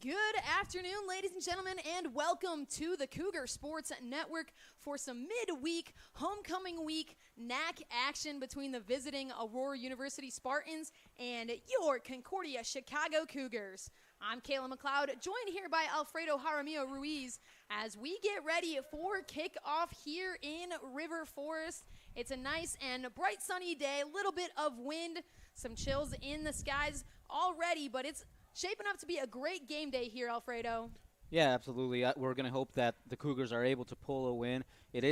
Good afternoon, ladies and gentlemen, and welcome to the Cougar Sports Network for some midweek, homecoming week NAC action between the visiting Aurora University Spartans and your Concordia Chicago Cougars. I'm Kayla McLeod, joined here by Alfredo Jaramillo Ruiz as we get ready for kickoff here in River Forest. It's a nice and bright sunny day, a little bit of wind, some chills in the skies already, but it's shaping up to be a great game day here, Alfredo. Yeah, absolutely. We're going to hope that the Cougars are able to pull a win. It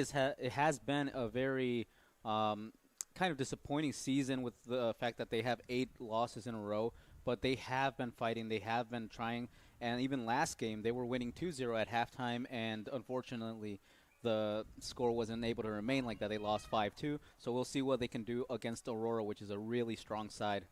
has been a very kind of disappointing season with the fact that they have 8 losses in a row, but they have been fighting. They have been trying. And even last game, they were winning 2-0 at halftime, and unfortunately, the score wasn't able to remain like that. They lost 5-2. So we'll see what they can do against Aurora, which is a really strong side.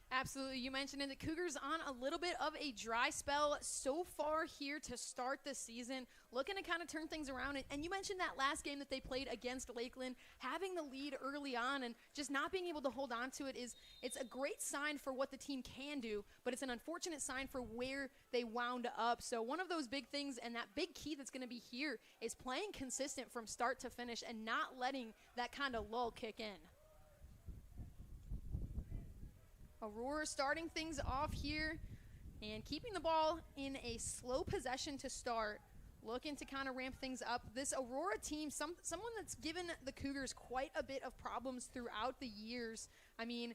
Absolutely. You mentioned it. The Cougars on a little bit of a dry spell so far here to start the season, looking to kind of turn things around. And you mentioned that last game that they played against Lakeland, having the lead early on and just not being able to hold on to it it's a great sign for what the team can do, but it's an unfortunate sign for where they wound up. So one of those big things and that big key that's going to be here is playing consistent from start to finish and not letting that kind of lull kick in. Aurora starting things off here and keeping the ball in a slow possession to start, looking to kind of ramp things up. This Aurora team, someone that's given the Cougars quite a bit of problems throughout the years. I mean,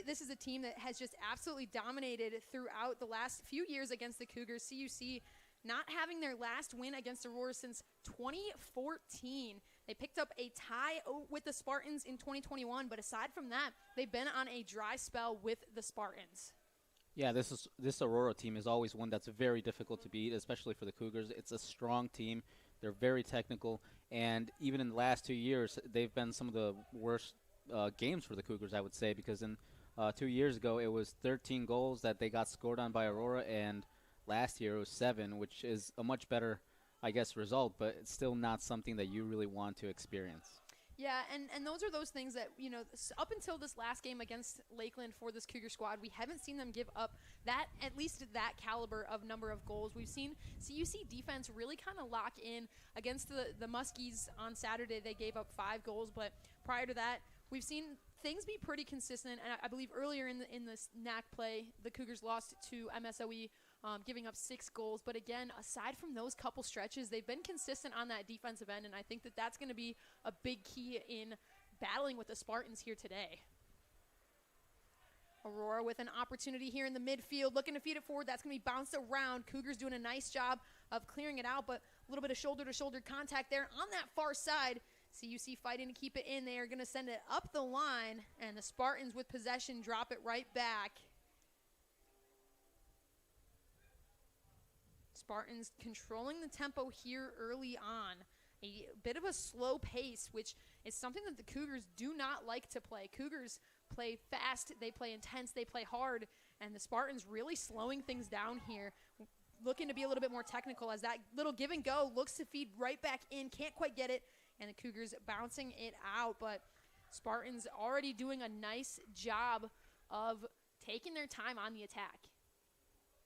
this is a team that has just absolutely dominated throughout the last few years against the Cougars. CUC not having their last win against Aurora since 2014. They picked up a tie with the Spartans in 2021, but aside from that, they've been on a dry spell with the Spartans. Yeah, this Aurora team is always one that's very difficult to beat, especially for the Cougars. It's a strong team. They're very technical, and even in the last 2 years, they've been some of the worst games for the Cougars, I would say, because in 2 years ago, it was 13 goals that they got scored on by Aurora, and last year it was 7, which is a much better, I guess, result, but it's still not something that you really want to experience. Yeah, and those are those things that, you know, up until this last game against Lakeland for this Cougar squad, we haven't seen them give up that, at least that caliber of number of goals. We've seen CUC defense really kind of lock in against the Muskies on Saturday. They gave up 5 goals, but prior to that, we've seen things be pretty consistent. And I believe earlier in this NAC play, the Cougars lost to MSOE, giving up 6 goals. But again, aside from those couple stretches, they've been consistent on that defensive end, and I think that that's going to be a big key in battling with the Spartans here today. Aurora with an opportunity here in the midfield, looking to feed it forward. That's going to be bounced around. Cougars doing a nice job of clearing it out, but a little bit of shoulder-to-shoulder contact there on that far side. CUC fighting to keep it in. They are going to send it up the line, and the Spartans with possession drop it right back. Spartans controlling the tempo here early on. A bit of a slow pace, which is something that the Cougars do not like to play. Cougars play fast, they play intense, they play hard, and the Spartans really slowing things down here, looking to be a little bit more technical as that little give and go looks to feed right back in, can't quite get it, and the Cougars bouncing it out, but Spartans already doing a nice job of taking their time on the attack.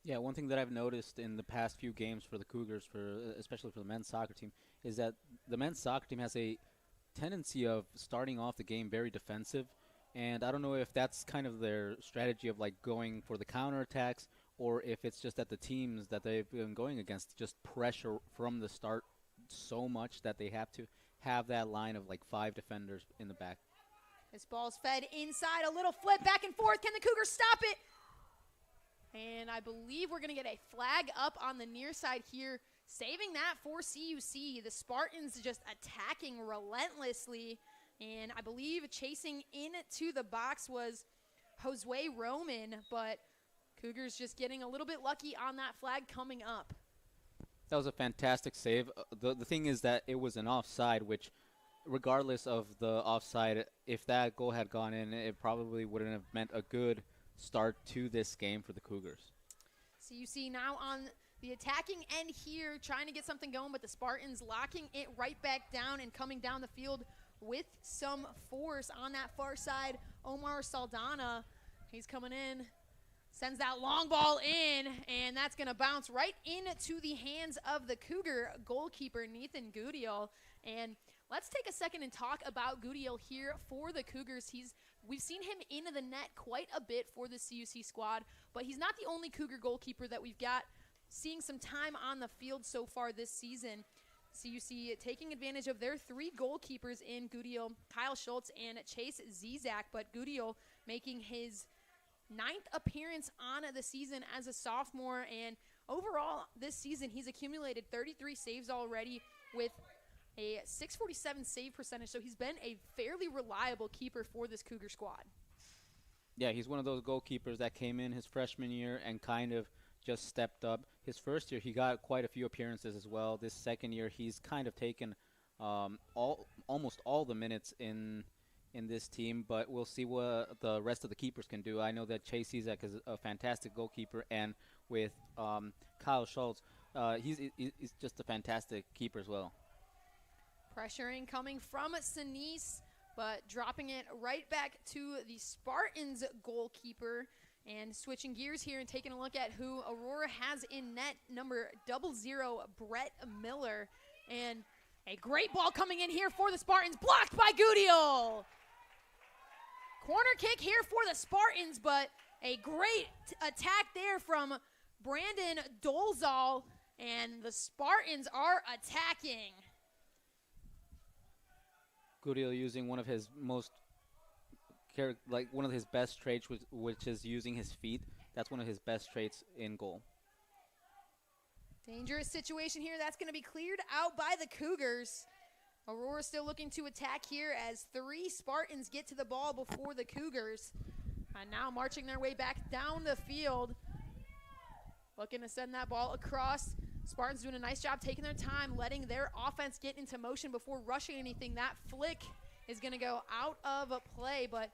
Yeah, one thing that I've noticed in the past few games for the Cougars, especially for the men's soccer team, is that the men's soccer team has a tendency of starting off the game very defensive, and I don't know if that's kind of their strategy of like going for the counterattacks, or if it's just that the teams that they've been going against just pressure from the start so much that they have to have that line of like 5 defenders in the back. This ball's fed inside, a little flip back and forth. Can the Cougars stop it? And I believe we're going to get a flag up on the near side here, saving that for CUC. The Spartans just attacking relentlessly, and I believe chasing into the box was Josue Roman, but Cougars just getting a little bit lucky on that flag coming up. That was a fantastic save. The thing is that it was an offside, which regardless of the offside, if that goal had gone in, it probably wouldn't have meant a good start to this game for the Cougars. CUC now on the attacking end here, trying to get something going, but the Spartans locking it right back down and coming down the field with some force on that far side. Omar Saldana, he's coming in, Sends that long ball in, and that's going to bounce right into the hands of the Cougar goalkeeper, Nathan Gudiel. And let's take a second and talk about Gudiel here for the Cougars. We've seen him into the net quite a bit for the CUC squad, but he's not the only Cougar goalkeeper that we've got seeing some time on the field so far this season. CUC taking advantage of their 3 goalkeepers in Gudiel, Kyle Schultz, and Chase Zizak, but Gudiel making his 9th appearance on the season as a sophomore, and overall this season he's accumulated 33 saves already with a .647 save percentage, so he's been a fairly reliable keeper for this Cougar squad. Yeah, he's one of those goalkeepers that came in his freshman year and kind of just stepped up. His first year he got quite a few appearances as well. This second year he's kind of taken almost all the minutes in this team, but we'll see what the rest of the keepers can do. I know that Chase Zizek is a fantastic goalkeeper, and with Kyle Schultz, he's just a fantastic keeper as well. Pressuring coming from Sinise, but dropping it right back to the Spartans goalkeeper. And switching gears here and taking a look at who Aurora has in net, number 00, Brett Miller. And a great ball coming in here for the Spartans, blocked by Gudiel. Corner kick here for the Spartans, but a great attack there from Brandon Dolzal, and the Spartans are attacking. Gudiel using one of his one of his best traits, which is using his feet. That's one of his best traits in goal. Dangerous situation here. That's going to be cleared out by the Cougars. Aurora still looking to attack here as 3 Spartans get to the ball before the Cougars. And now marching their way back down the field. Looking to send that ball across. Spartans doing a nice job taking their time, letting their offense get into motion before rushing anything. That flick is going to go out of play, but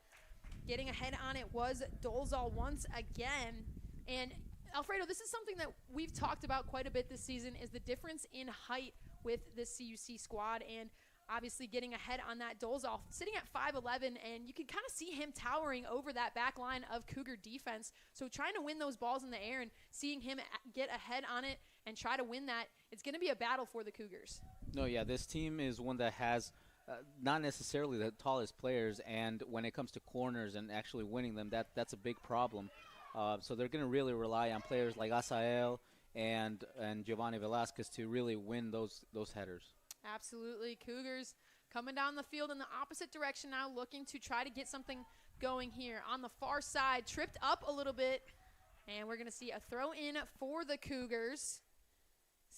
getting ahead on it was Dolzal once again. And Alfredo, this is something that we've talked about quite a bit this season, is the difference in height with the CUC squad, and obviously getting ahead on that. Dolzal sitting at 5'11", and you can kind of see him towering over that back line of Cougar defense. So trying to win those balls in the air and seeing him get ahead on it and try to win that, it's going to be a battle for the Cougars. No, yeah, this team is one that has not necessarily the tallest players, and when it comes to corners and actually winning them, that's a big problem. So they're going to really rely on players like Asael and Giovanni Velasquez to really win those headers. Absolutely. Cougars coming down the field in the opposite direction now, looking to try to get something going here. On the far side, tripped up a little bit, and we're going to see a throw in for the Cougars.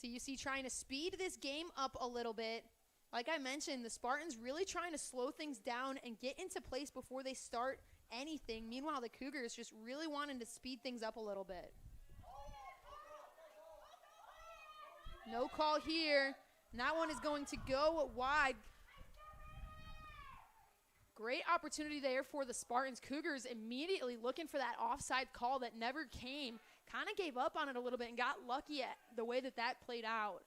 CUC trying to speed this game up a little bit. Like I mentioned, the Spartans really trying to slow things down and get into place before they start anything. Meanwhile, the Cougars just really wanting to speed things up a little bit. No call here. And that one is going to go wide. Great opportunity there for the Spartans. Cougars immediately looking for that offside call that never came. Kind of gave up on it a little bit and got lucky at the way that played out.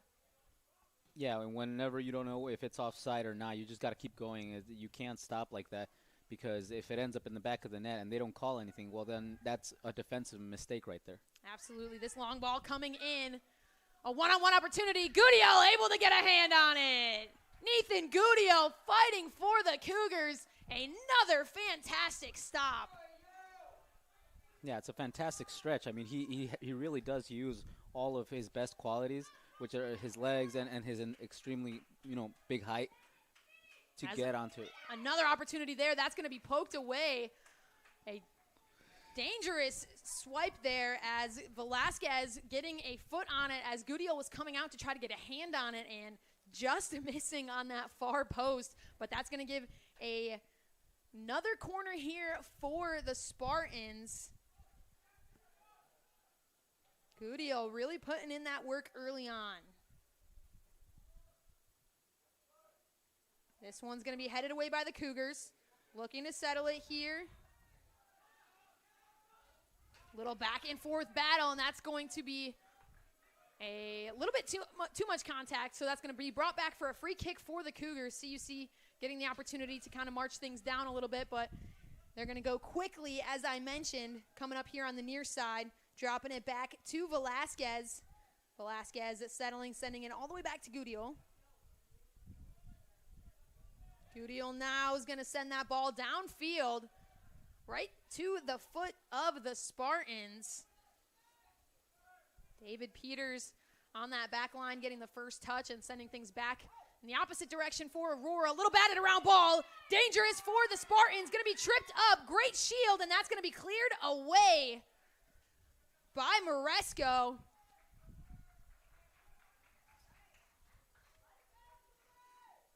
Yeah, and whenever you don't know if it's offside or not, you just got to keep going. You can't stop like that, because if it ends up in the back of the net and they don't call anything, well, then that's a defensive mistake right there. Absolutely. This long ball coming in. A one-on-one opportunity. Gudiel able to get a hand on it. Nathan Gudiel fighting for the Cougars. Another fantastic stop. Yeah, it's a fantastic stretch. I mean, he really does use all of his best qualities, which are his legs and his extremely, big height to get onto it. Another opportunity there. That's going to be poked away. A dangerous swipe there as Velasquez getting a foot on it as Gudiel was coming out to try to get a hand on it and just missing on that far post. But that's going to give another corner here for the Spartans. Gudiel really putting in that work early on. This one's going to be headed away by the Cougars. Looking to settle it here. Little back and forth battle, and that's going to be a little bit too much contact, so that's going to be brought back for a free kick for the Cougars. CUC getting the opportunity to kind of march things down a little bit, but They're going to go quickly, as I mentioned, coming up here on the near side, dropping it back to Velasquez. Velasquez settling, sending it all the way back to Gudiel. Gudiel now is going to send that ball downfield right to the foot of the Spartans. David Peters on that back line getting the first touch and sending things back in the opposite direction for Aurora. A little batted around ball. Dangerous for the Spartans. Going to be tripped up. Great shield, and that's going to be cleared away by Maresco.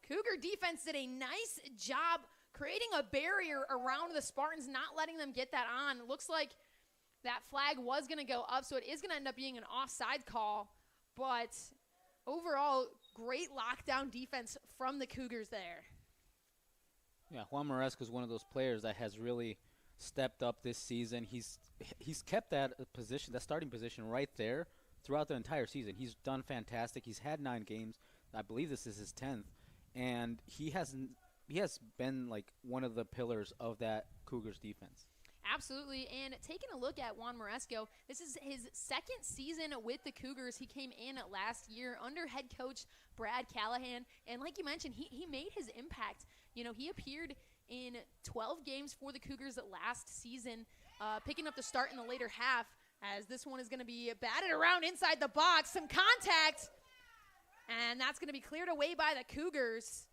Cougar defense did a nice job creating a barrier around the Spartans, not letting them get that on. It looks like that flag was going to go up, so it is going to end up being an offside call. But overall, great lockdown defense from the Cougars there. Yeah, Juan Maresco is one of those players that has really stepped up this season. He's kept that position, that starting position right there throughout the entire season. He's done fantastic. He's had 9 games. I believe this is his 10th. And he has been like one of the pillars of that Cougars defense. Absolutely, and taking a look at Juan Maresco, this is his 2nd season with the Cougars. He came in last year under head coach Brad Callahan, and like you mentioned, he made his impact. You know, he appeared in 12 games for the Cougars last season, picking up the start in the later half, as this one is going to be batted around inside the box. Some contact, and that's going to be cleared away by the Cougars.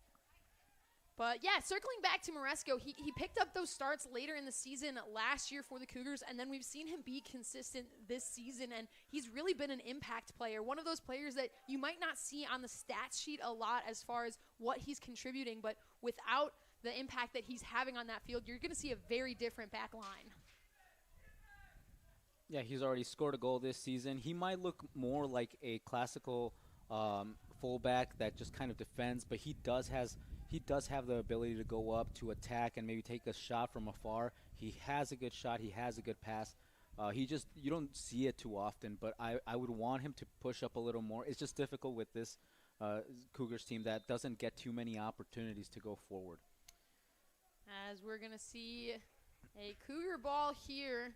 But, yeah, circling back to Maresco, he picked up those starts later in the season last year for the Cougars, and then we've seen him be consistent this season, and he's really been an impact player, one of those players that you might not see on the stats sheet a lot as far as what he's contributing, but without the impact that he's having on that field, you're going to see a very different back line. Yeah, he's already scored a goal this season. He might look more like a classical fullback that just kind of defends, but he does have the ability to go up to attack and maybe take a shot from afar. He has a good shot. He has a good pass. You don't see it too often, but I would want him to push up a little more. It's just difficult with this Cougars team that doesn't get too many opportunities to go forward. As we're going to see a Cougar ball here,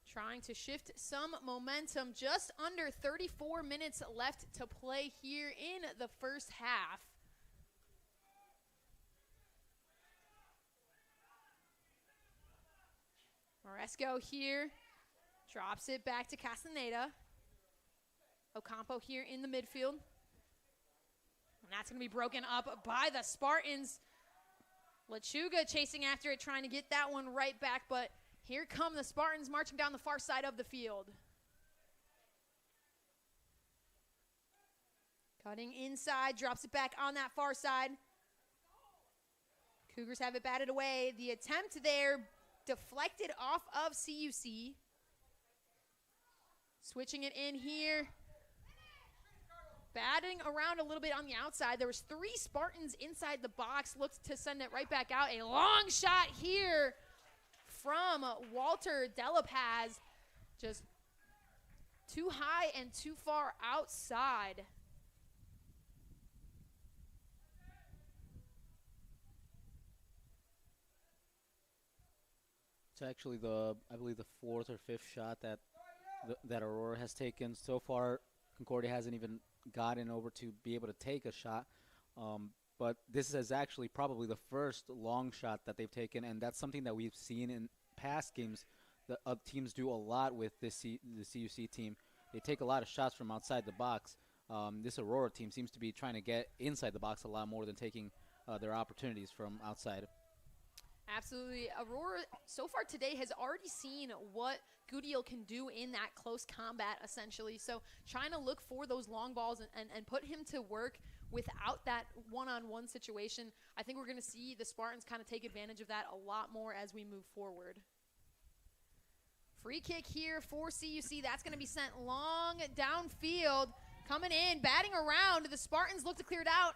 trying to shift some momentum. Just under 34 minutes left to play here in the first half. Maresco here drops it back to Castaneda. Ocampo here in the midfield. And that's going to be broken up by the Spartans. Lechuga chasing after it, trying to get that one right back, but here come the Spartans marching down the far side of the field. Cutting inside, drops it back on that far side. Cougars have it batted away. The attempt there deflected off of CUC. Switching it in here. Batting around a little bit on the outside. There was 3 Spartans inside the box. Looked to send it right back out. A long shot here from Walter Delapaz. Just too high and too far outside. It's actually I believe the 4th or 5th shot that Aurora has taken. So far, Concordia hasn't even gotten over to be able to take a shot. But this is actually probably the first long shot that they've taken, and that's something that we've seen in past games. The teams do a lot with the CUC team. They take a lot of shots from outside the box. This Aurora team seems to be trying to get inside the box a lot more than taking their opportunities from outside. Absolutely. Aurora, so far today, has already seen what Gudiel can do in that close combat, essentially. So trying to look for those long balls and put him to work without that one-on-one situation. I think we're going to see the Spartans kind of take advantage of that a lot more as we move forward. Free kick here for CUC. That's going to be sent long downfield. Coming in, batting around. The Spartans look to clear it out.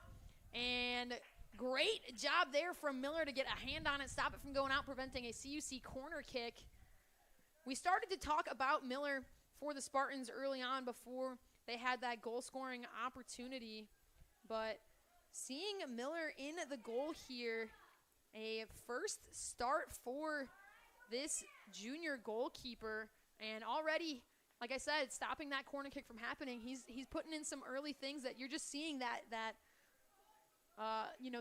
And great job there from Miller to get a hand on it, stop it from going out, preventing a CUC corner kick. We started to talk about Miller for the Spartans early on before they had that goal-scoring opportunity. But seeing Miller in the goal here, A first start for this junior goalkeeper, and already, like I said, stopping that corner kick from happening. He's putting in some early things that you're just seeing that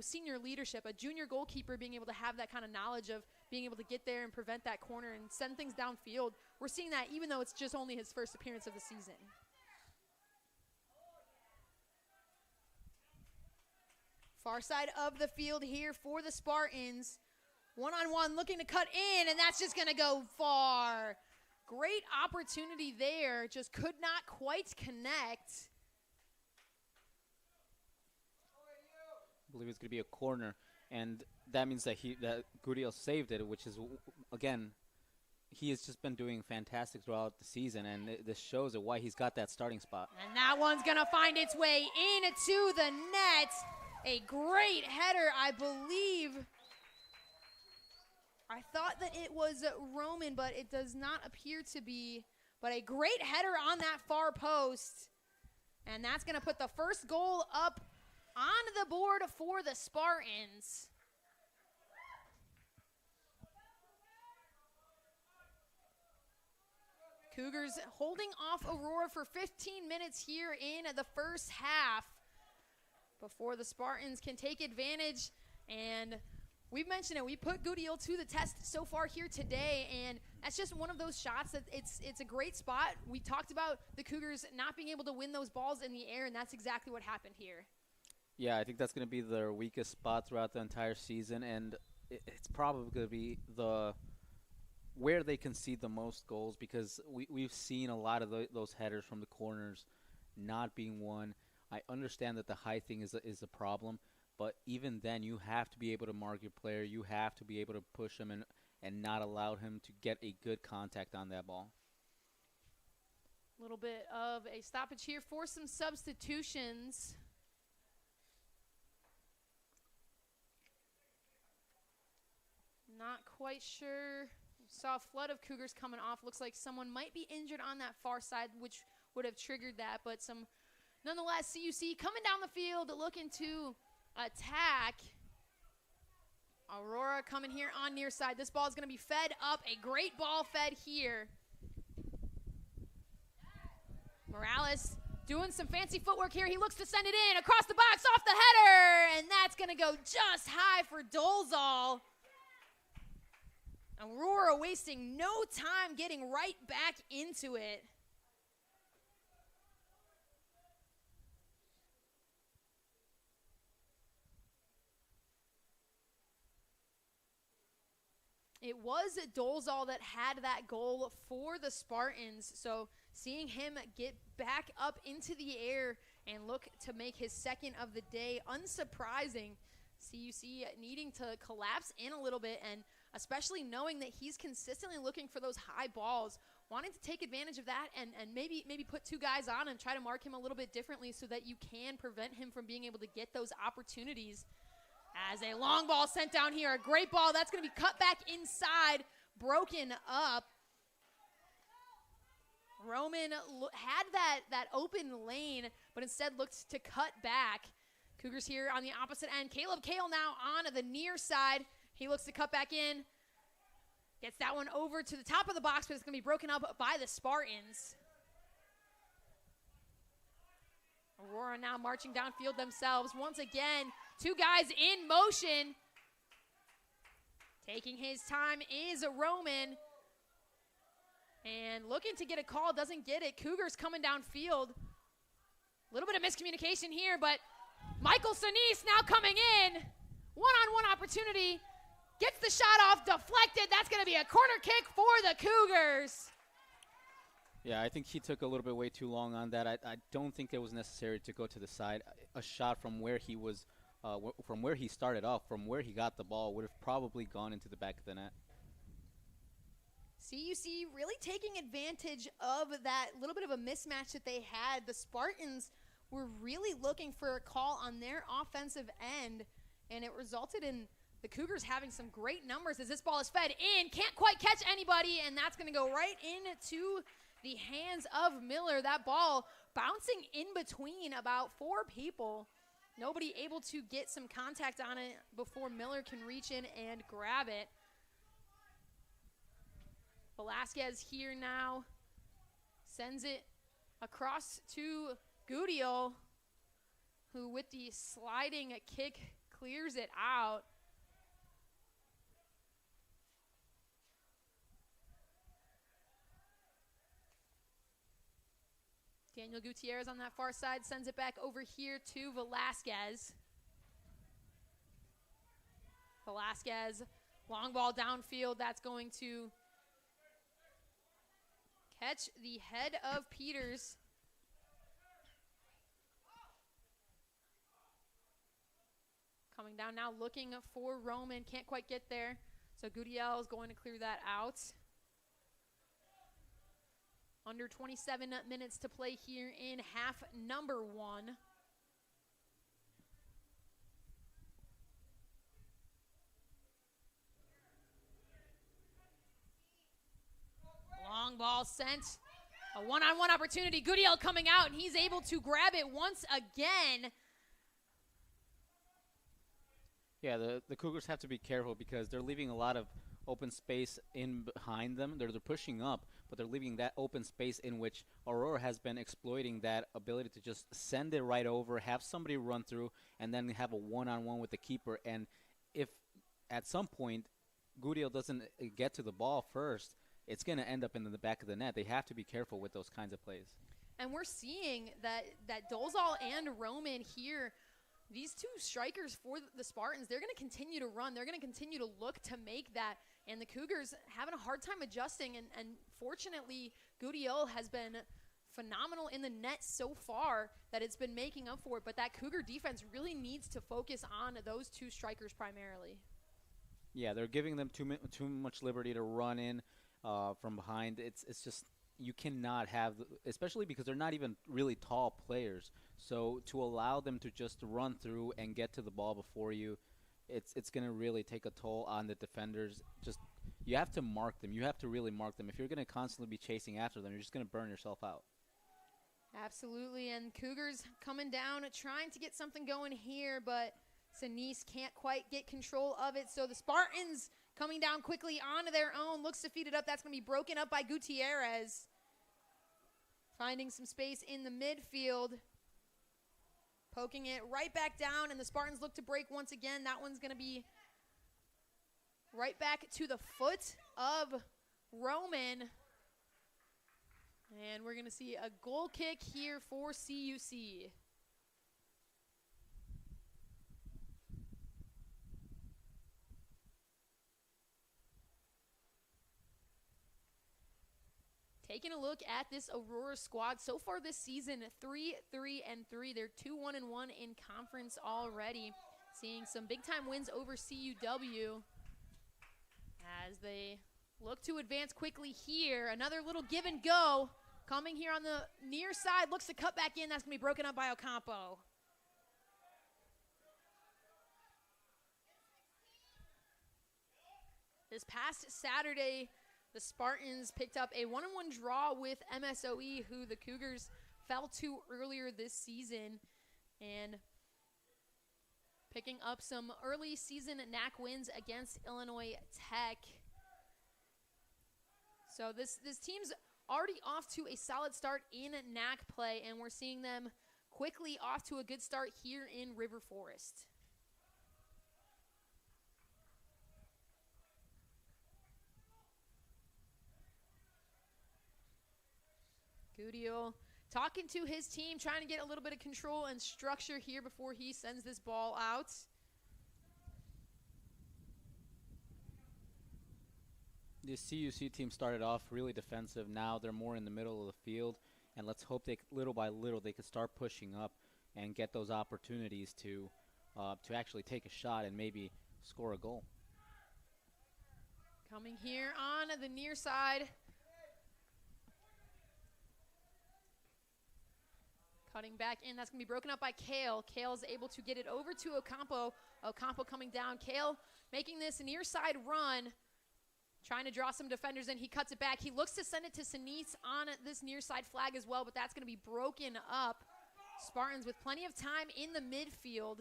senior leadership, a junior goalkeeper being able to have that kind of knowledge of being able to get there and prevent that corner and send things downfield. We're seeing that even though it's just only his first appearance of the season. Far side of the field here for the Spartans. One-on-one looking to cut in, and that's just going to go far. Great opportunity there, just could not quite connect. I believe it's going to be a corner, and that means that Guriel saved it, which is, again, he has just been doing fantastic throughout the season, and this shows it why he's got that starting spot. And that one's going to find its way into the net. A great header, I believe. I thought that it was Roman, but it does not appear to be. But a great header on that far post. And that's going to put the first goal up on the board for the Spartans. Cougars holding off Aurora for 15 minutes here in the first half before the Spartans can take advantage. And we've mentioned it, we put Guriel to the test so far here today, and that's just one of those shots that it's a great spot. We talked about the Cougars not being able to win those balls in the air, and that's exactly what happened here. Yeah, I think that's going to be their weakest spot throughout the entire season, and it's probably going to be where they concede the most goals, because we've seen a lot of those headers from the corners not being won. I understand that the height thing is a problem, but even then you have to be able to mark your player. You have to be able to push him and not allow him to get a good contact on that ball. A little bit of a stoppage here for some substitutions. Not quite sure. Saw a flood of Cougars coming off. Looks like someone might be injured on that far side, which would have triggered that, but nonetheless, CUC coming down the field looking to attack. Aurora coming here on near side. This ball is going to be fed up. A great ball fed here. Morales doing some fancy footwork here. He looks to send it in across the box off the header, and that's going to go just high for Dolezal. Aurora wasting no time getting right back into it. It was Dolezal that had that goal for the Spartans, so seeing him get back up into the air and look to make his second of the day, unsurprising. CUC needing to collapse in a little bit, and especially knowing that he's consistently looking for those high balls, wanting to take advantage of that and maybe put two guys on and try to mark him a little bit differently so that you can prevent him from being able to get those opportunities. As a long ball sent down here, a great ball. That's going to be cut back inside, broken up. Roman had that open lane, but instead looked to cut back. Cougars here on the opposite end. Caleb Kale now on the near side. He looks to cut back in. Gets that one over to the top of the box, but it's going to be broken up by the Spartans. Aurora now marching downfield themselves. Once again, two guys in motion. Taking his time is Roman. And looking to get a call, doesn't get it. Cougars coming downfield. A little bit of miscommunication here, but Michael Sonis now coming in. One-on-one opportunity. Gets the shot off, deflected. That's going to be a corner kick for the Cougars. Yeah, I think he took a little bit way too long on that. I don't think it was necessary to go to the side. A shot from where he was, from where he started off, from where he got the ball, would have probably gone into the back of the net. CUC really taking advantage of that little bit of a mismatch that they had. The Spartans were really looking for a call on their offensive end, and it resulted in the Cougars having some great numbers as this ball is fed in. Can't quite catch anybody, and that's going to go right into the hands of Miller. That ball bouncing in between about four people. Nobody able to get some contact on it before Miller can reach in and grab it. Velasquez here now sends it across to Gudiola, who with the sliding kick clears it out. Daniel Gutierrez on that far side sends it back over here to Velasquez. Velasquez, long ball downfield. That's going to catch the head of Peters. Coming down now, looking for Roman. Can't quite get there. So Gudiola is going to clear that out. Under 27 minutes to play here in half number 1. Long ball sent. A one-on-one opportunity. Gudiola coming out, and he's able to grab it once again. Yeah, the Cougars have to be careful because they're leaving a lot of open space in behind them. They're pushing up, but they're leaving that open space in which Aurora has been exploiting that ability to just send it right over, have somebody run through, and then have a one-on-one with the keeper. And if at some point Gudiola doesn't get to the ball first, it's going to end up in the back of the net. They have to be careful with those kinds of plays. And we're seeing that Dolezal and Roman here, these two strikers for the Spartans, they're going to continue to run. They're going to continue to look to make that. And the Cougars having a hard time adjusting. And fortunately, Gudiola has been phenomenal in the net so far that it's been making up for it. But that Cougar defense really needs to focus on those two strikers primarily. Yeah, they're giving them too much liberty to run in from behind. It's just, you cannot have, especially because they're not even really tall players. So to allow them to just run through and get to the ball before you, it's going to really take a toll on the defenders. Just, you have to mark them. You have to really mark them. If you're going to constantly be chasing after them, you're just going to burn yourself out. Absolutely, and Cougars coming down, trying to get something going here, but Sinise can't quite get control of it. So the Spartans coming down quickly onto their own, looks to feed it up. That's going to be broken up by Gutierrez. Finding some space in the midfield. Poking it right back down, and the Spartans look to break once again. That one's going to be right back to the foot of Roman. And we're going to see a goal kick here for CUC. Taking a look at this Aurora squad so far this season, 3-3-3. They're 2-1-1 in conference already. Seeing some big-time wins over CUW as they look to advance quickly here. Another little give and go coming here on the near side. Looks to cut back in. That's going to be broken up by Ocampo. This past Saturday, the Spartans picked up a 1-1 draw with MSOE, who the Cougars fell to earlier this season, and picking up some early season NAC wins against Illinois Tech. So this team's already off to a solid start in NAC play, and we're seeing them quickly off to a good start here in River Forest. Gudiola talking to his team, trying to get a little bit of control and structure here before he sends this ball out. The CUC team started off really defensive. Now they're more in the middle of the field, and let's hope they, little by little, they can start pushing up and get those opportunities to actually take a shot and maybe score a goal. Coming here on the near side. Cutting back in, that's going to be broken up by Kale. Kale's able to get it over to Ocampo. Ocampo coming down. Kale making this near side run, trying to draw some defenders in. He cuts it back. He looks to send it to Sinise on this near side flag as well, but that's going to be broken up Spartans with plenty of time in the midfield.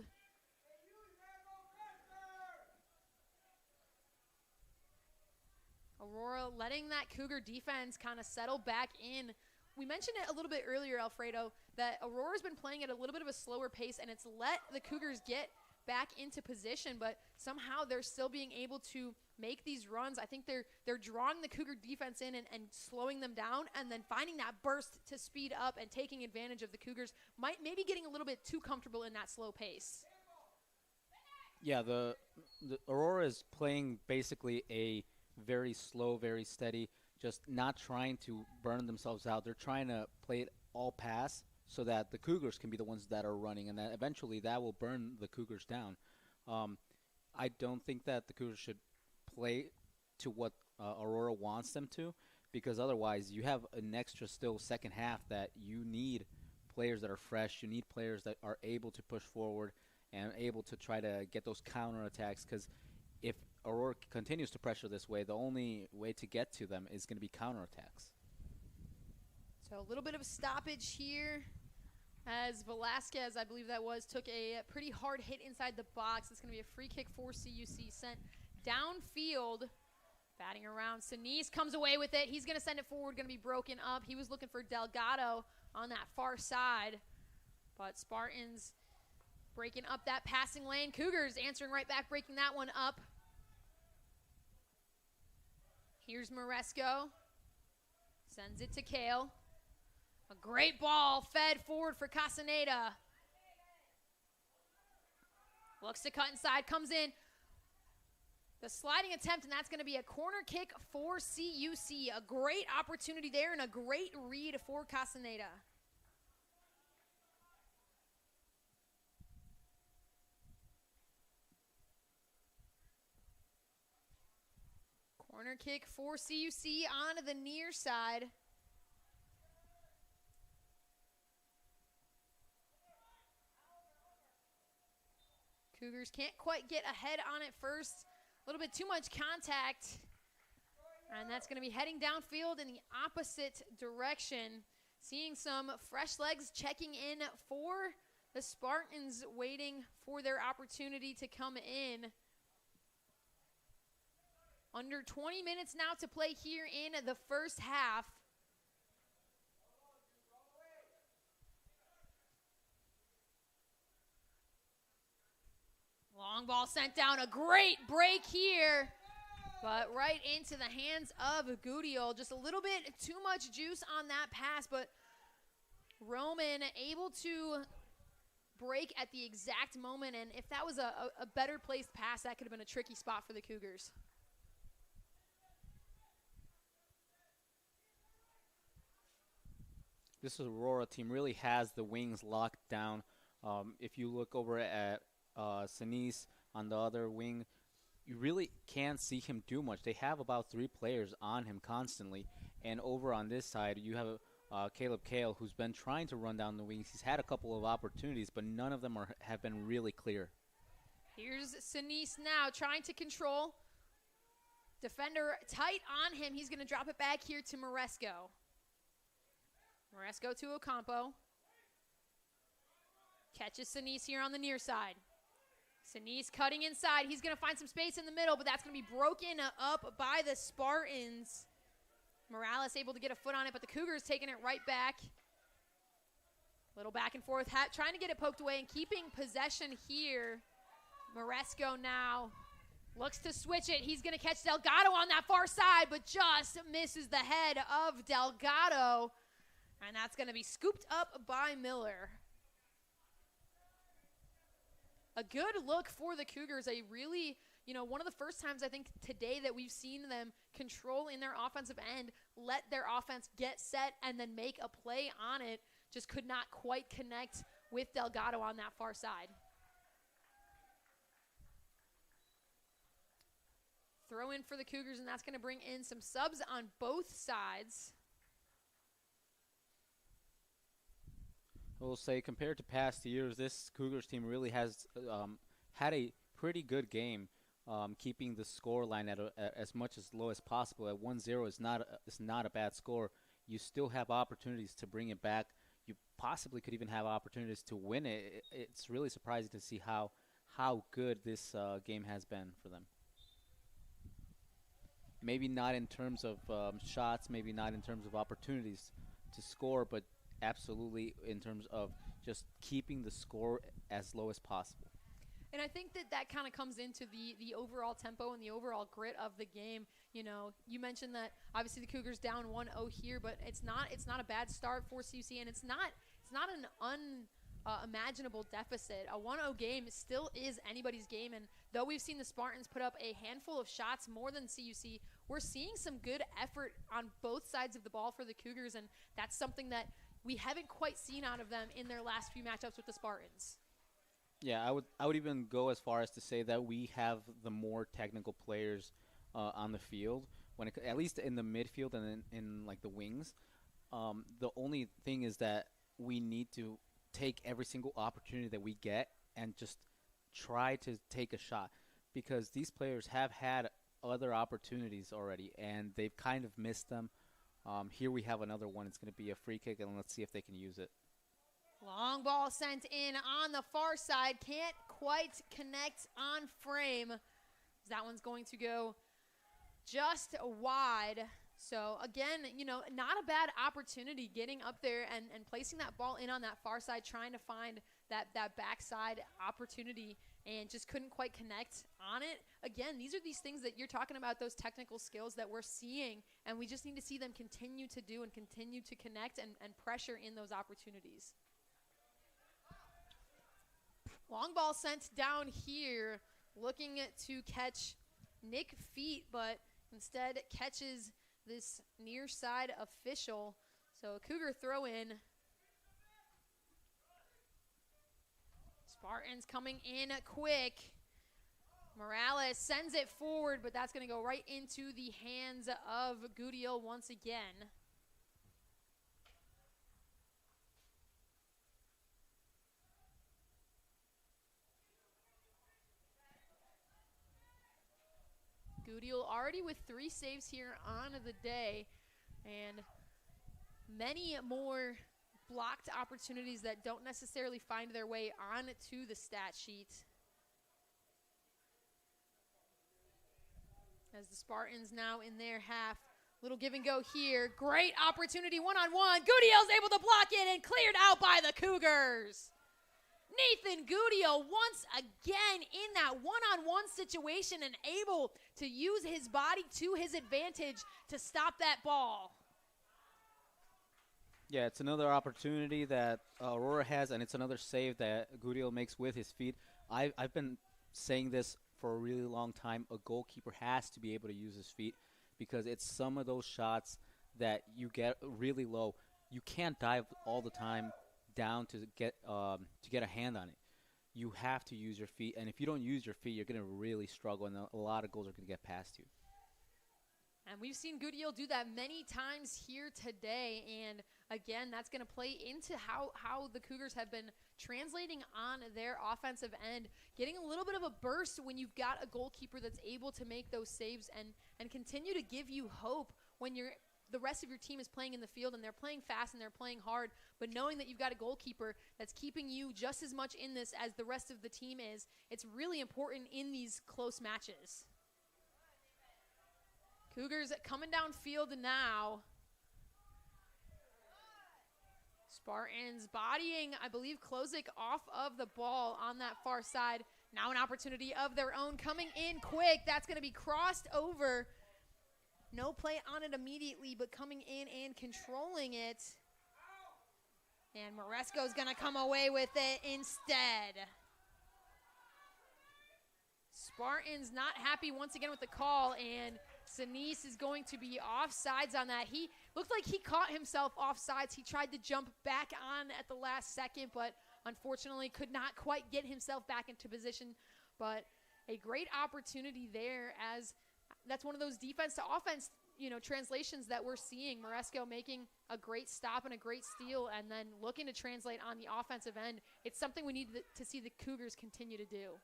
Aurora letting that Cougar defense kind of settle back in. We mentioned it a little bit earlier, Alfredo, that Aurora's been playing at a little bit of a slower pace, and it's let the Cougars get back into position, but somehow they're still being able to make these runs. I think they're drawing the Cougar defense in and slowing them down, and then finding that burst to speed up and taking advantage of the Cougars. Maybe getting a little bit too comfortable in that slow pace. Yeah, the Aurora is playing basically a very slow, very steady, just not trying to burn themselves out. They're trying to play it all pass so that the Cougars can be the ones that are running, and that eventually that will burn the Cougars down. I don't think that the Cougars should play to what Aurora wants them to, because otherwise you have an extra still second half that you need players that are fresh. You need players that are able to push forward and able to try to get those counterattacks, because if Aurora continues to pressure this way, the only way to get to them is going to be counterattacks. So a little bit of a stoppage here as Velasquez, I believe that was, took a pretty hard hit inside the box. It's going to be a free kick for CUC sent downfield. Batting around, Sinise comes away with it. He's going to send it forward, going to be broken up. He was looking for Delgado on that far side, but Spartans breaking up that passing lane. Cougars answering right back, breaking that one up. Here's Maresco. Sends it to Kale. A great ball fed forward for Casaneda. Looks to cut inside, comes in. The sliding attempt, and that's going to be a corner kick for CUC. A great opportunity there and a great read for Casaneda. Corner kick for CUC on the near side. Cougars can't quite get ahead on it first. A little bit too much contact. And that's going to be heading downfield in the opposite direction. Seeing some fresh legs checking in for the Spartans, waiting for their opportunity to come in. Under 20 minutes now to play here in the first half. Long ball sent down, a great break here, but right into the hands of Gudiold. Just a little bit too much juice on that pass, but Roman able to break at the exact moment, and if that was a better placed pass, that could have been a tricky spot for the Cougars. This Aurora team really has the wings locked down. If you look over at Sinise on the other wing, you really can't see him do much. They have about 3 players on him constantly. And over on this side, you have Caleb Kale, who's been trying to run down the wings. He's had a couple of opportunities, but none of them have been really clear. Here's Sinise now trying to control. Defender tight on him. He's going to drop it back here to Maresco. Maresco to Ocampo. Catches Sinise here on the near side. Sinise cutting inside. He's going to find some space in the middle, but that's going to be broken up by the Spartans. Morales able to get a foot on it, but the Cougars taking it right back. Little back and forth, trying to get it poked away and keeping possession here. Maresco now looks to switch it. He's going to catch Delgado on that far side, but just misses the head of Delgado. And that's going to be scooped up by Miller. A good look for the Cougars. A really, one of the first times I think today that we've seen them control in their offensive end, let their offense get set, and then make a play on it. Just could not quite connect with Delgado on that far side. Throw in for the Cougars, and that's going to bring in some subs on both sides. I will say, compared to past years, this Cougars team really has had a pretty good game, keeping the score line at as much as low as possible. At 1-0 is not a bad score. You still have opportunities to bring it back. you possibly could even have opportunities to win it. It's really surprising to see how good this game has been for them. Maybe not in terms of shots, maybe not in terms of opportunities to score, but absolutely in terms of just keeping the score as low as possible. And I think that kind of comes into the overall tempo and the overall grit of the game. You know, you mentioned that obviously the Cougars down 1-0 here, but it's not a bad start for CUC, and it's not an unimaginable deficit. A 1-0 game still is anybody's game, and though we've seen the Spartans put up a handful of shots more than CUC, we're seeing some good effort on both sides of the ball for the Cougars, and that's something that we haven't quite seen out of them in their last few matchups with the Spartans. Yeah, I would even go as far as to say that we have the more technical players on the field, at least in the midfield and in like the wings. The only thing is that we need to take every single opportunity that we get and just try to take a shot, because these players have had other opportunities already and they've kind of missed them. Here we have another one. It's going to be a free kick, and let's see if they can use it. Long ball sent in on the far side. Can't quite connect on frame. That one's going to go just wide. So, again, you know, not a bad opportunity getting up there and placing that ball in on that far side, trying to find that backside opportunity, and just couldn't quite connect on it. Again, these are these things that you're talking about, those technical skills that we're seeing, and we just need to see them continue to do and continue to connect and pressure in those opportunities. Long ball sent down here, looking to catch Nick Feet, but instead catches this near side official. So a Cougar throw in. Spartans coming in quick. Morales sends it forward, but that's going to go right into the hands of Gudil once again. Gudil already with 3 saves here on the day, and many more blocked opportunities that don't necessarily find their way on to the stat sheet. As the Spartans now in their half. Little give and go here. Great opportunity one-on-one. Gudil's able to block it and cleared out by the Cougars. Nathan Gudil once again in that one-on-one situation and able to use his body to his advantage to stop that ball. Yeah, it's another opportunity that Aurora has, and it's another save that Gudil makes with his feet. I've been saying this for a really long time. A goalkeeper has to be able to use his feet, because it's some of those shots that you get really low. You can't dive all the time down to get a hand on it. You have to use your feet, and if you don't use your feet, you're going to really struggle, and a lot of goals are going to get past you. And we've seen Gudil do that many times here today, and again, that's going to play into how the Cougars have been translating on their offensive end, getting a little bit of a burst when you've got a goalkeeper that's able to make those saves and continue to give you hope when the rest of your team is playing in the field and they're playing fast and they're playing hard, but knowing that you've got a goalkeeper that's keeping you just as much in this as the rest of the team is, it's really important in these close matches. Cougars coming downfield now. Spartans bodying, I believe, Klozik off of the ball on that far side. Now an opportunity of their own coming in quick. That's going to be crossed over. No play on it immediately, but coming in and controlling it. And Moresco's going to come away with it instead. Spartans not happy once again with the call, and Sinise is going to be offsides on that. He looked like he caught himself offsides. He tried to jump back on at the last second, but unfortunately could not quite get himself back into position. But a great opportunity there, as that's one of those defense to offense, translations that we're seeing. Moresco making a great stop and a great steal, and then looking to translate on the offensive end. It's something we need to see the Cougars continue to do.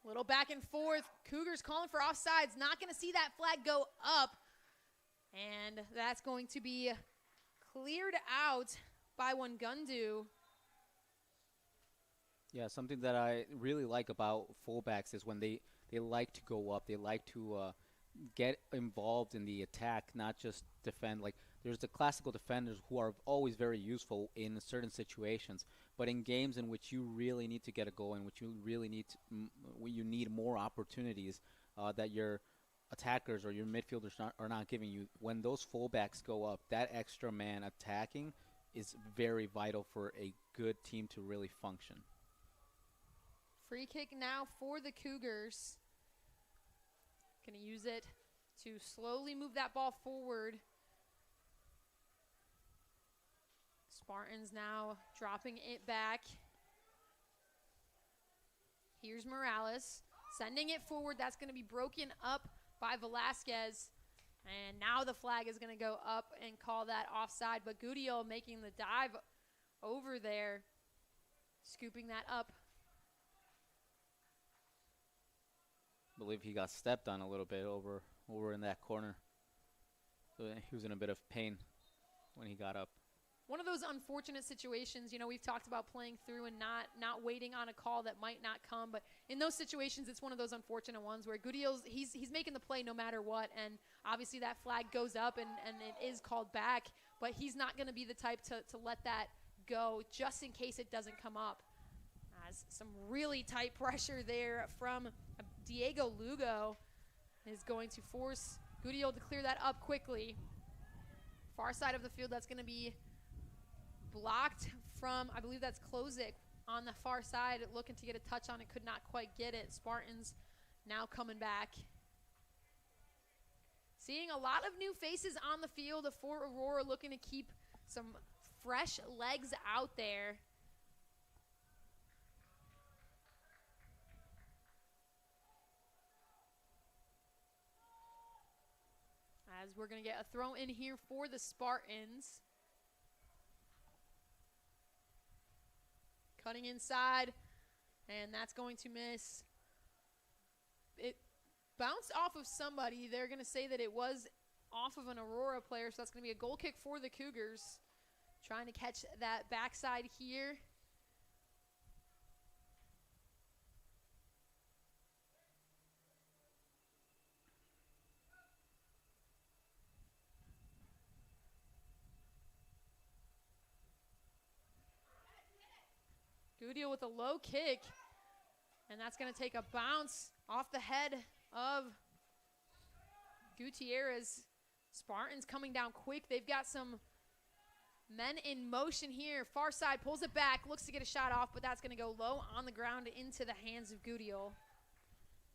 Little back and forth. Cougars calling for offsides. Not going to see that flag go up. And that's going to be cleared out by Wangundu. Yeah, something that I really like about fullbacks is when they like to go up. They like to get involved in the attack, not just defend. Like, there's the classical defenders who are always very useful in certain situations, but in games in which you really need to get a goal, in which you really need to, when you need more opportunities that your attackers or your midfielders are not giving you, when those fullbacks go up, that extra man attacking is very vital for a good team to really function. Free kick now for the Cougars. Going to use it to slowly move that ball forward. Spartans now dropping it back. Here's Morales sending it forward. That's going to be broken up by Velasquez. And now the flag is going to go up and call that offside. But Gudiola making the dive over there, scooping that up. I believe he got stepped on a little bit over in that corner. So he was in a bit of pain when he got up. One of those unfortunate situations, you know, we've talked about playing through and not waiting on a call that might not come, but in those situations, it's one of those unfortunate ones where Gudiola's, he's making the play no matter what, and obviously that flag goes up and it is called back, but he's not going to be the type to let that go just in case it doesn't come up. As some really tight pressure there from Diego Lugo is going to force Gudiola to clear that up quickly. Far side of the field, that's going to be blocked from, I believe that's Klozik on the far side, looking to get a touch on it, could not quite get it. Spartans now coming back. Seeing a lot of new faces on the field for Aurora, looking to keep some fresh legs out there. As we're going to get a throw in here for the Spartans. Cutting inside, and that's going to miss. It bounced off of somebody. They're going to say that it was off of an Aurora player, so that's going to be a goal kick for the Cougars. Trying to catch that backside here. Gudiola with a low kick, and that's going to take a bounce off the head of Gutierrez. Spartans coming down quick. They've got some men in motion here. Far side pulls it back, looks to get a shot off, but that's going to go low on the ground into the hands of Gudiola.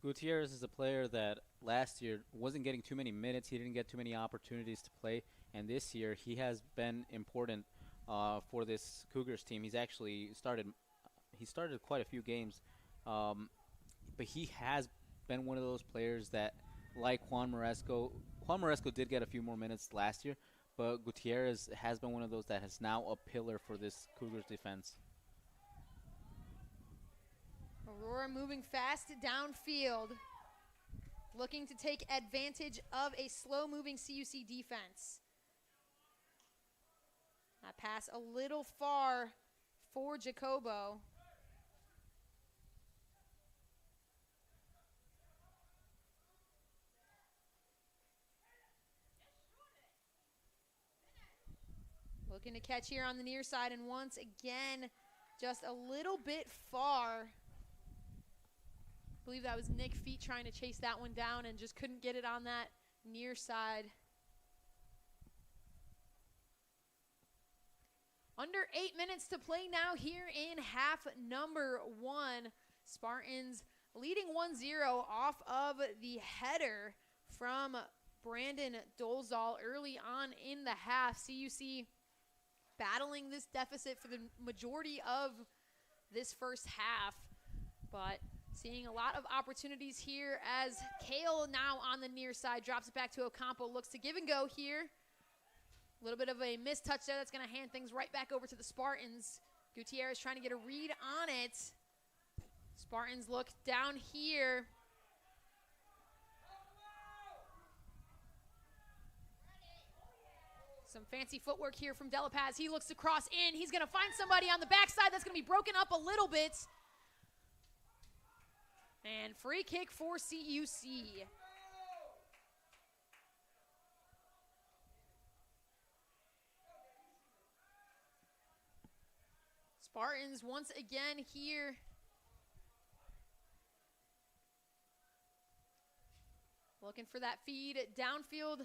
Gutierrez is a player that last year wasn't getting too many minutes. He didn't get too many opportunities to play, and this year he has been important for this Cougars team. He's actually started quite a few games, but he has been one of those players that, like Juan Maresco did get a few more minutes last year, but Gutierrez has been one of those that is now a pillar for this Cougars defense. Aurora moving fast downfield, looking to take advantage of a slow-moving CUC defense. That pass a little far for Jacobo. Looking to catch here on the near side, and once again, just a little bit far. I believe that was Nick Feet trying to chase that one down and just couldn't get it on that near side. Under 8 minutes to play now here in half number one. Spartans leading 1-0 off of the header from Brandon Dolzal early on in the half. CUC battling this deficit for the majority of this first half, but seeing a lot of opportunities here as Kale now on the near side drops it back to Ocampo, looks to give and go here. A little bit of a missed touch there. That's going to hand things right back over to the Spartans. Gutierrez trying to get a read on it. Spartans look down here. Some fancy footwork here from De La Paz. He looks to cross in. He's going to find somebody on the backside that's going to be broken up a little bit. And free kick for CUC. Spartans once again here. Looking for that feed downfield.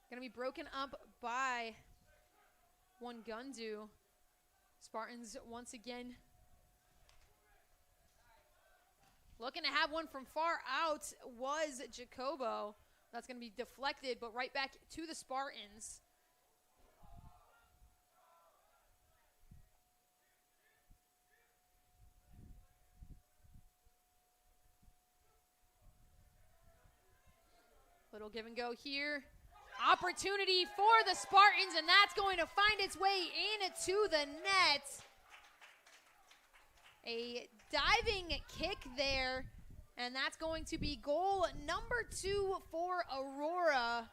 Going to be broken up by Wangundu. Spartans once again looking to have one from far out was Jacobo. That's going to be deflected, but right back to the Spartans. Little give and go here. Opportunity for the Spartans, and that's going to find its way into the net. A diving kick there, and that's going to be goal number 2 for Aurora.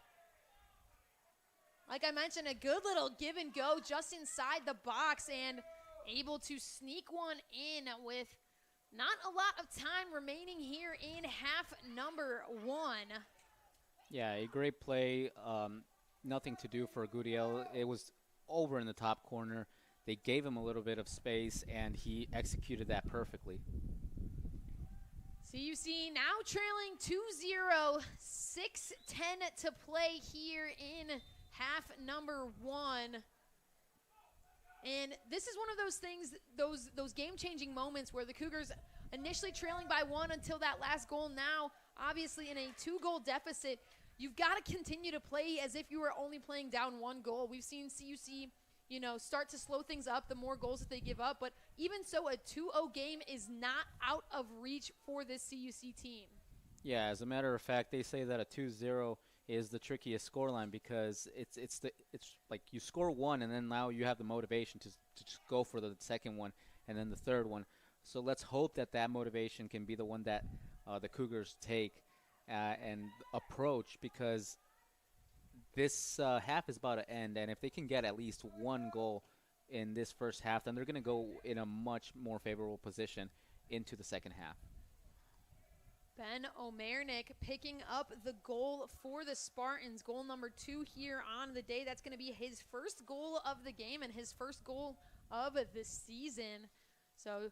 Like I mentioned, a good little give and go just inside the box and able to sneak one in with not a lot of time remaining here in half number 1. Yeah, a great play. Nothing to do for Guriel. It was over in the top corner. They gave him a little bit of space, and he executed that perfectly. CUC now trailing 2-0, 6:10 to play here in half number 1. And this is one of those things, those game-changing moments where the Cougars initially trailing by 1 until that last goal. Now, obviously, in a 2-goal deficit, you've got to continue to play as if you were only playing down 1 goal. We've seen CUC, start to slow things up the more goals that they give up. But even so, a 2-0 game is not out of reach for this CUC team. Yeah, as a matter of fact, they say that a 2-0 is the trickiest scoreline because it's like you score 1 and then now you have the motivation to just go for the second one and then the third one. So let's hope that motivation can be the one that the Cougars take and approach, because this half is about to end, and if they can get at least 1 goal in this first half, then they're going to go in a much more favorable position into the second half. Ben Omernick picking up the goal for the Spartans, goal number 2 here on the day. That's going to be his first goal of the game and his first goal of the season. So,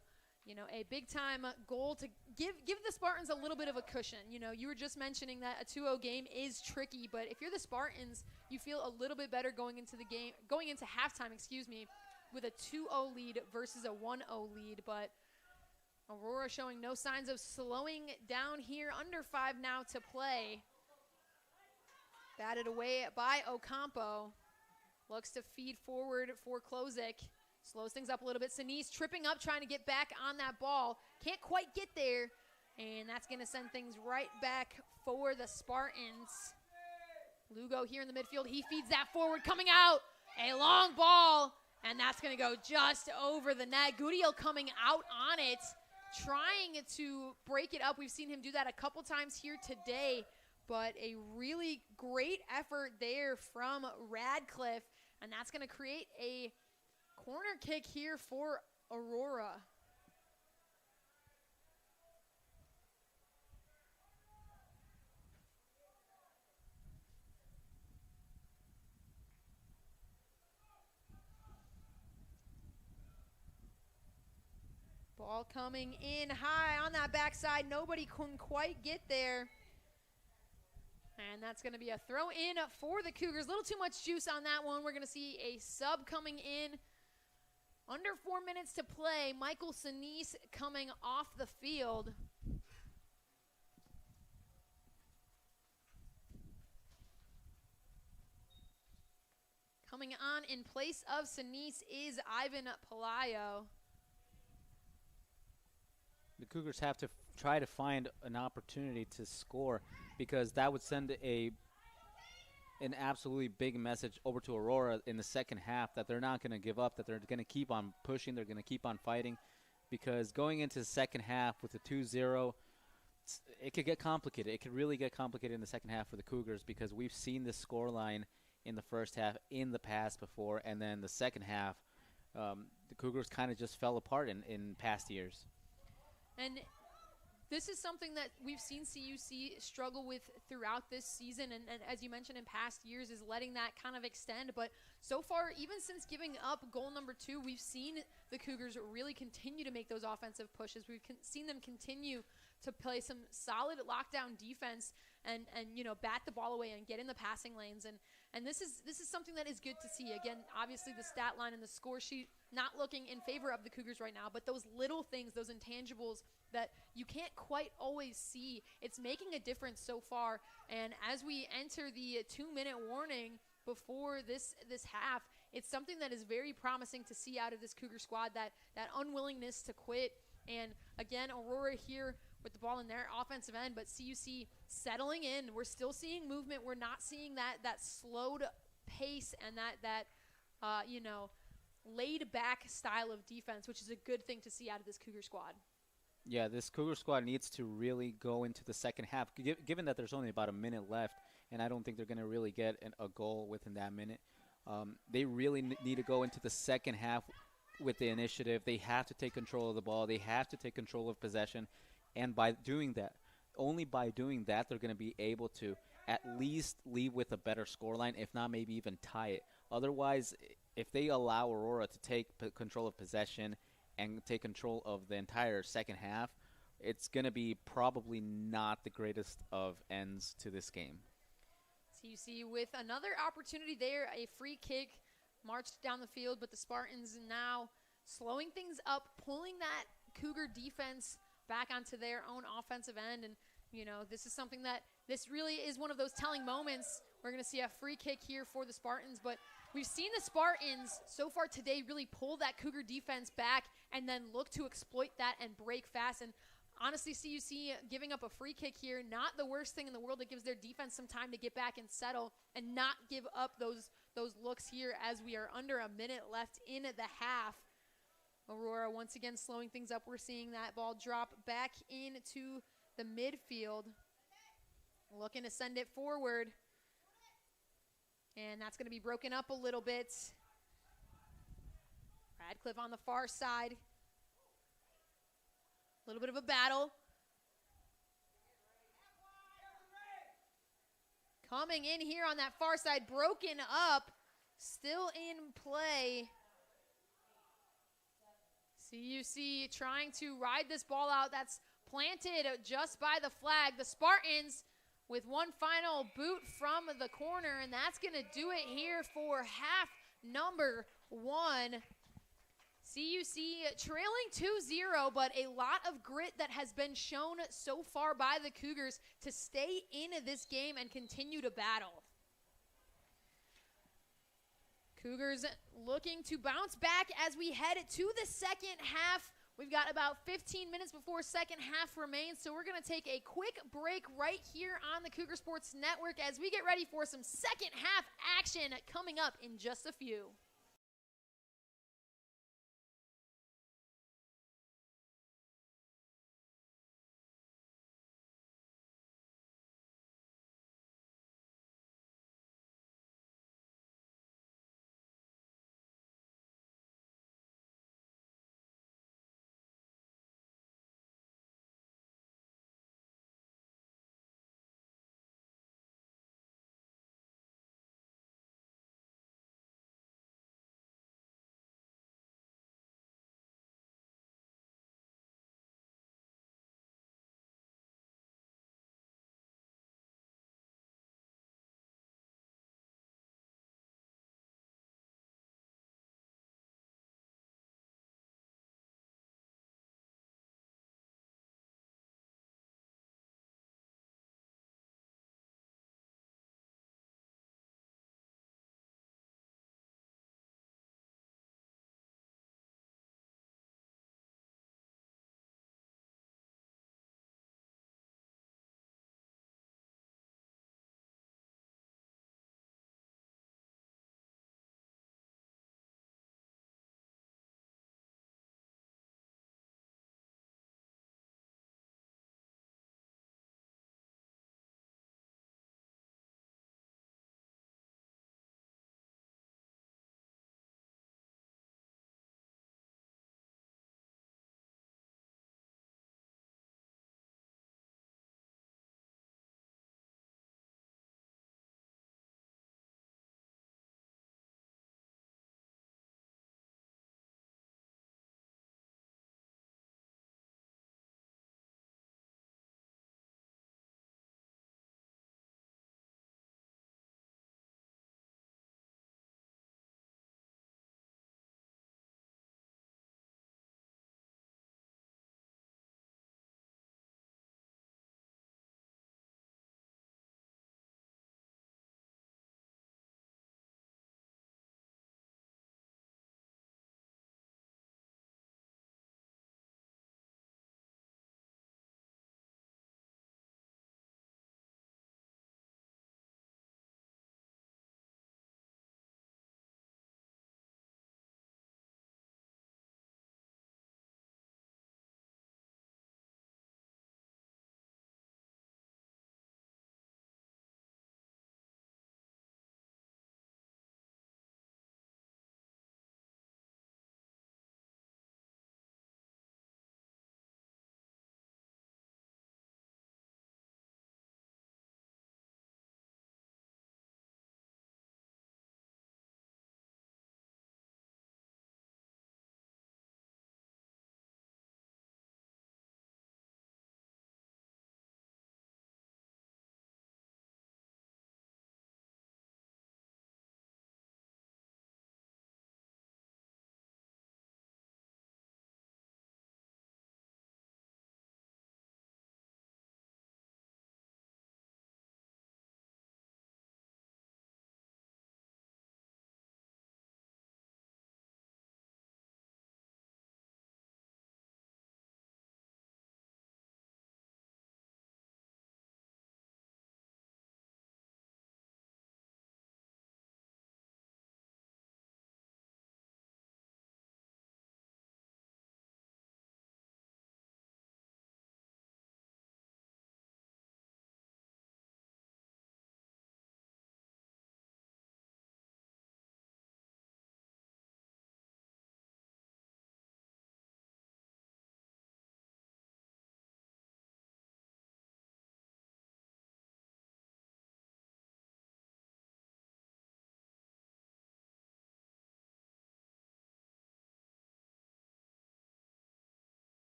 a big-time goal to give the Spartans a little bit of a cushion. You were just mentioning that a 2-0 game is tricky, but if you're the Spartans, you feel a little bit better going into halftime, with a 2-0 lead versus a 1-0 lead. But Aurora showing no signs of slowing down here. Under 5 now to play. Batted away by Ocampo. Looks to feed forward for Klozek. Slows things up a little bit. Sinise tripping up, trying to get back on that ball. Can't quite get there. And that's going to send things right back for the Spartans. Lugo here in the midfield. He feeds that forward, coming out. A long ball. And that's going to go just over the net. Guriel coming out on it, trying to break it up. We've seen him do that a couple times here today. But a really great effort there from Radcliffe. And that's going to create a corner kick here for Aurora. Ball coming in high on that backside. Nobody can quite get there. And that's going to be a throw in for the Cougars. A little too much juice on that one. We're going to see a sub coming in. Under 4 minutes to play. Michael Sinise coming off the field. Coming on in place of Sinise is Ivan Palayo. The Cougars have to try to find an opportunity to score, because that would send an absolutely big message over to Aurora in the second half that they're not going to give up, that they're going to keep on pushing, they're going to keep on fighting, because going into the second half with a 2-0, it could get complicated. It could really get complicated in the second half for the Cougars, because we've seen this scoreline in the first half in the past before, and then the second half, the Cougars kind of just fell apart in past years. And this is something that we've seen CUC struggle with throughout this season, and as you mentioned in past years, is letting that kind of extend. But so far, even since giving up goal number 2, we've seen the Cougars really continue to make those offensive pushes. We've seen them continue to play some solid lockdown defense and bat the ball away and get in the passing lanes. And this is something that is good to see. Again, obviously the stat line and the score sheet not looking in favor of the Cougars right now, but those little things, those intangibles that you can't quite always see, it's making a difference so far. And as we enter the 2-minute warning before this half, it's something that is very promising to see out of this Cougar squad, that unwillingness to quit. And again, Aurora here with the ball in their offensive end, but CUC settling in. We're still seeing movement. We're not seeing that slowed pace and that laid back style of defense, which is a good thing to see out of this Cougar squad. Yeah, this Cougar squad needs to really go into the second half, given that there's only about a minute left, and I don't think they're going to really get a goal within that minute. They really need to go into the second half with the initiative. They have to take control of the ball. They have to take control of possession. And by doing that, only by doing that, they're going to be able to at least leave with a better scoreline, if not maybe even tie it. Otherwise, if they allow Aurora to take control of possession and take control of the entire second half, it's going to be probably not the greatest of ends to this game. CUC with another opportunity there, a free kick marched down the field, but the Spartans now slowing things up, pulling that Cougar defense back onto their own offensive end. And, this is something this really is one of those telling moments. We're going to see a free kick here for the Spartans, but we've seen the Spartans so far today really pull that Cougar defense back and then look to exploit that and break fast. And honestly, CUC giving up a free kick here, not the worst thing in the world. It gives their defense some time to get back and settle and not give up those looks here as we are under a minute left in the half. Aurora once again slowing things up. We're seeing that ball drop back into the midfield. Looking to send it forward. And that's going to be broken up a little bit. Radcliffe on the far side. A little bit of a battle. Coming in here on that far side, broken up. Still in play. CUC trying to ride this ball out. That's planted just by the flag. The Spartans with one final boot from the corner, and that's going to do it here for half number 1. CUC trailing 2-0, but a lot of grit that has been shown so far by the Cougars to stay in this game and continue to battle. Cougars looking to bounce back as we head to the second half. We've got about 15 minutes before second half remains, so we're going to take a quick break right here on the Cougar Sports Network as we get ready for some second half action coming up in just a few.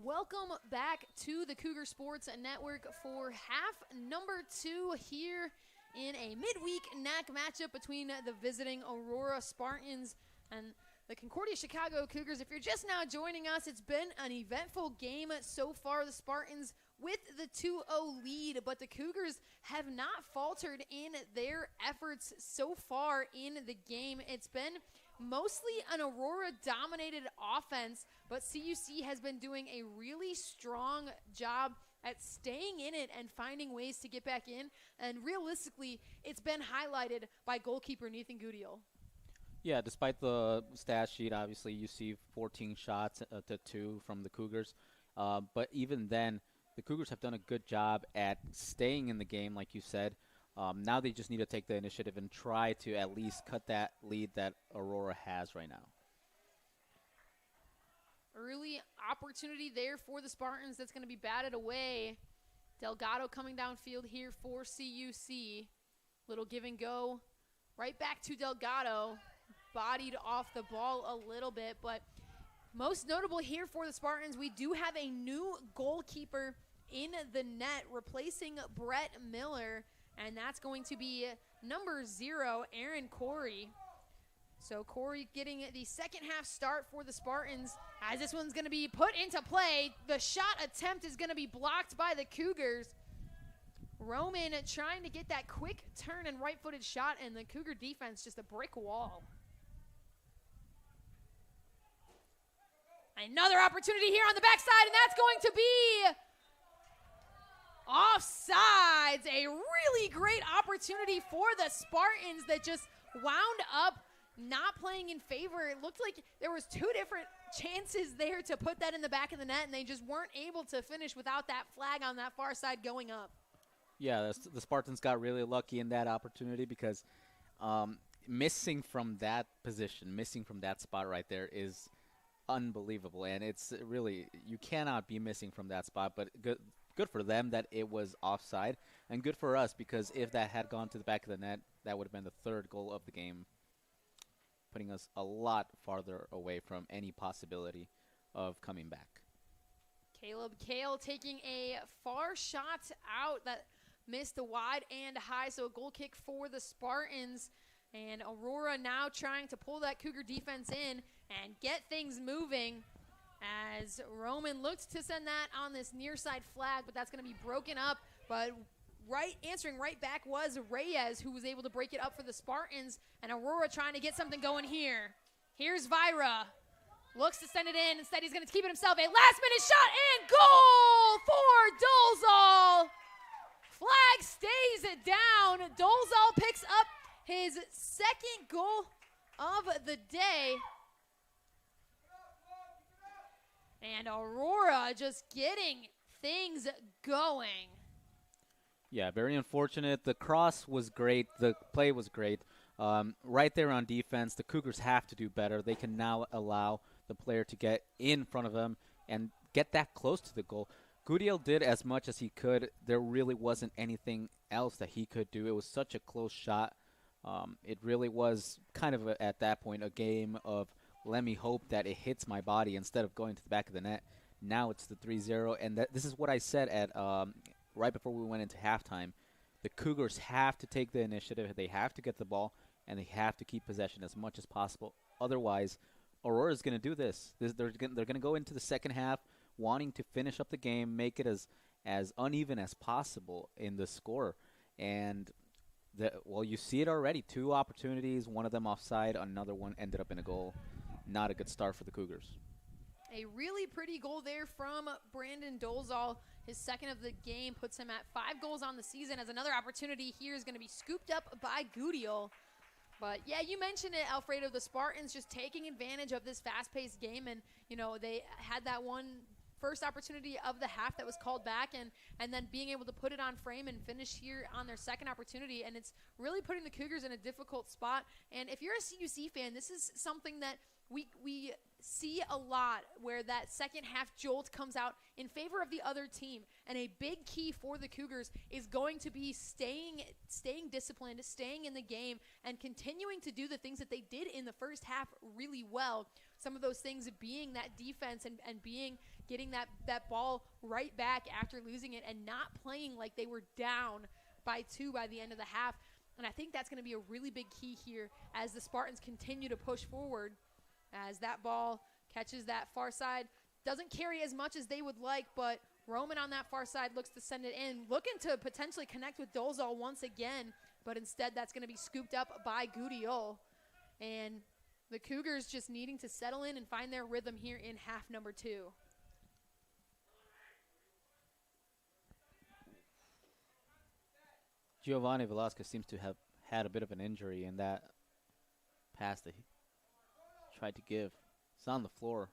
Welcome back to the Cougar Sports Network for half number 2 here in a midweek NAC matchup between the visiting Aurora Spartans and the Concordia Chicago Cougars. If you're just now joining us, it's been an eventful game so far. The Spartans with the 2-0 lead, but the Cougars have not faltered in their efforts so far in the game. It's been mostly an Aurora-dominated offense, but CUC has been doing a really strong job at staying in it and finding ways to get back in. And realistically, it's been highlighted by goalkeeper Nathan Gudiel. Yeah, despite the stat sheet, obviously you see 14 shots to 2 from the Cougars. But even then, the Cougars have done a good job at staying in the game, like you said. Now they just need to take the initiative and try to at least cut that lead that Aurora has right now. Early opportunity there for the Spartans that's going to be batted away. Delgado coming downfield here for CUC. Little give and go. Right back to Delgado. Bodied off the ball a little bit, but most notable here for the Spartans, we do have a new goalkeeper in the net replacing Brett Miller, and that's going to be number 0, Aaron Corey. So Corey getting the second half start for the Spartans as this one's going to be put into play. The shot attempt is going to be blocked by the Cougars. Roman trying to get that quick turn and right-footed shot, and the Cougar defense just a brick wall. Another opportunity here on the backside, and that's going to be offsides. A really great opportunity for the Spartans that just wound up not playing in favor. It looked like there was 2 different chances there to put that in the back of the net, and they just weren't able to finish without that flag on that far side going up. Yeah, the Spartans got really lucky in that opportunity because missing from that position, missing from that spot right there is unbelievable. And it's really, you cannot be missing from that spot, but good for them that it was offside, and good for us because if that had gone to the back of the net, that would have been the 3rd goal of the game, putting us a lot farther away from any possibility of coming back. Caleb Kale taking a far shot out that missed the wide and high, so a goal kick for the Spartans. And Aurora now trying to pull that Cougar defense in and get things moving as Roman looked to send that on this near side flag, but that's going to be broken up. But answering right back was Reyes, who was able to break it up for the Spartans, and Aurora trying to get something going here. Here's Vira. Looks to send it in. Instead, he's going to keep it himself. A last-minute shot and goal for Dolezal. Flag stays down. Dolezal picks up his 2nd goal of the day. And Aurora just getting things going. Yeah, very unfortunate. The cross was great. The play was great. Right there on defense, the Cougars have to do better. They can now allow the player to get in front of them and get that close to the goal. Gudiel did as much as he could. There really wasn't anything else that he could do. It was such a close shot. It really was kind of, at that point, a game of let me hope that it hits my body instead of going to the back of the net. Now it's the 3-0, and this is what I said at right before we went into halftime. The Cougars have to take the initiative. They have to get the ball, and they have to keep possession as much as possible. Otherwise, Aurora is going to do this. They're going to go into the second half wanting to finish up the game, make it as uneven as possible in the score. And, well, you see it already. 2 opportunities, one of them offside, another one ended up in a goal. Not a good start for the Cougars. A really pretty goal there from Brandon Dolezal. His 2nd of the game puts him at 5 goals on the season, as another opportunity here is going to be scooped up by Gudiel. But, yeah, you mentioned it, Alfredo, the Spartans just taking advantage of this fast-paced game. And, they had that one first opportunity of the half that was called back, and then being able to put it on frame and finish here on their 2nd opportunity. And it's really putting the Cougars in a difficult spot. And if you're a CUC fan, this is something that we see a lot where that second half jolt comes out in favor of the other team. And a big key for the Cougars is going to be staying disciplined, staying in the game, and continuing to do the things that they did in the first half really well. Some of those things being that defense and getting that ball right back after losing it and not playing like they were down by 2 by the end of the half. And I think that's going to be a really big key here as the Spartans continue to push forward. As that ball catches that far side, doesn't carry as much as they would like, but Roman on that far side looks to send it in, looking to potentially connect with Dolezal once again, but instead that's going to be scooped up by Gudiola. And the Cougars just needing to settle in and find their rhythm here in half number 2. Giovanni Velasquez seems to have had a bit of an injury in that pass that he tried to give. It's on the floor.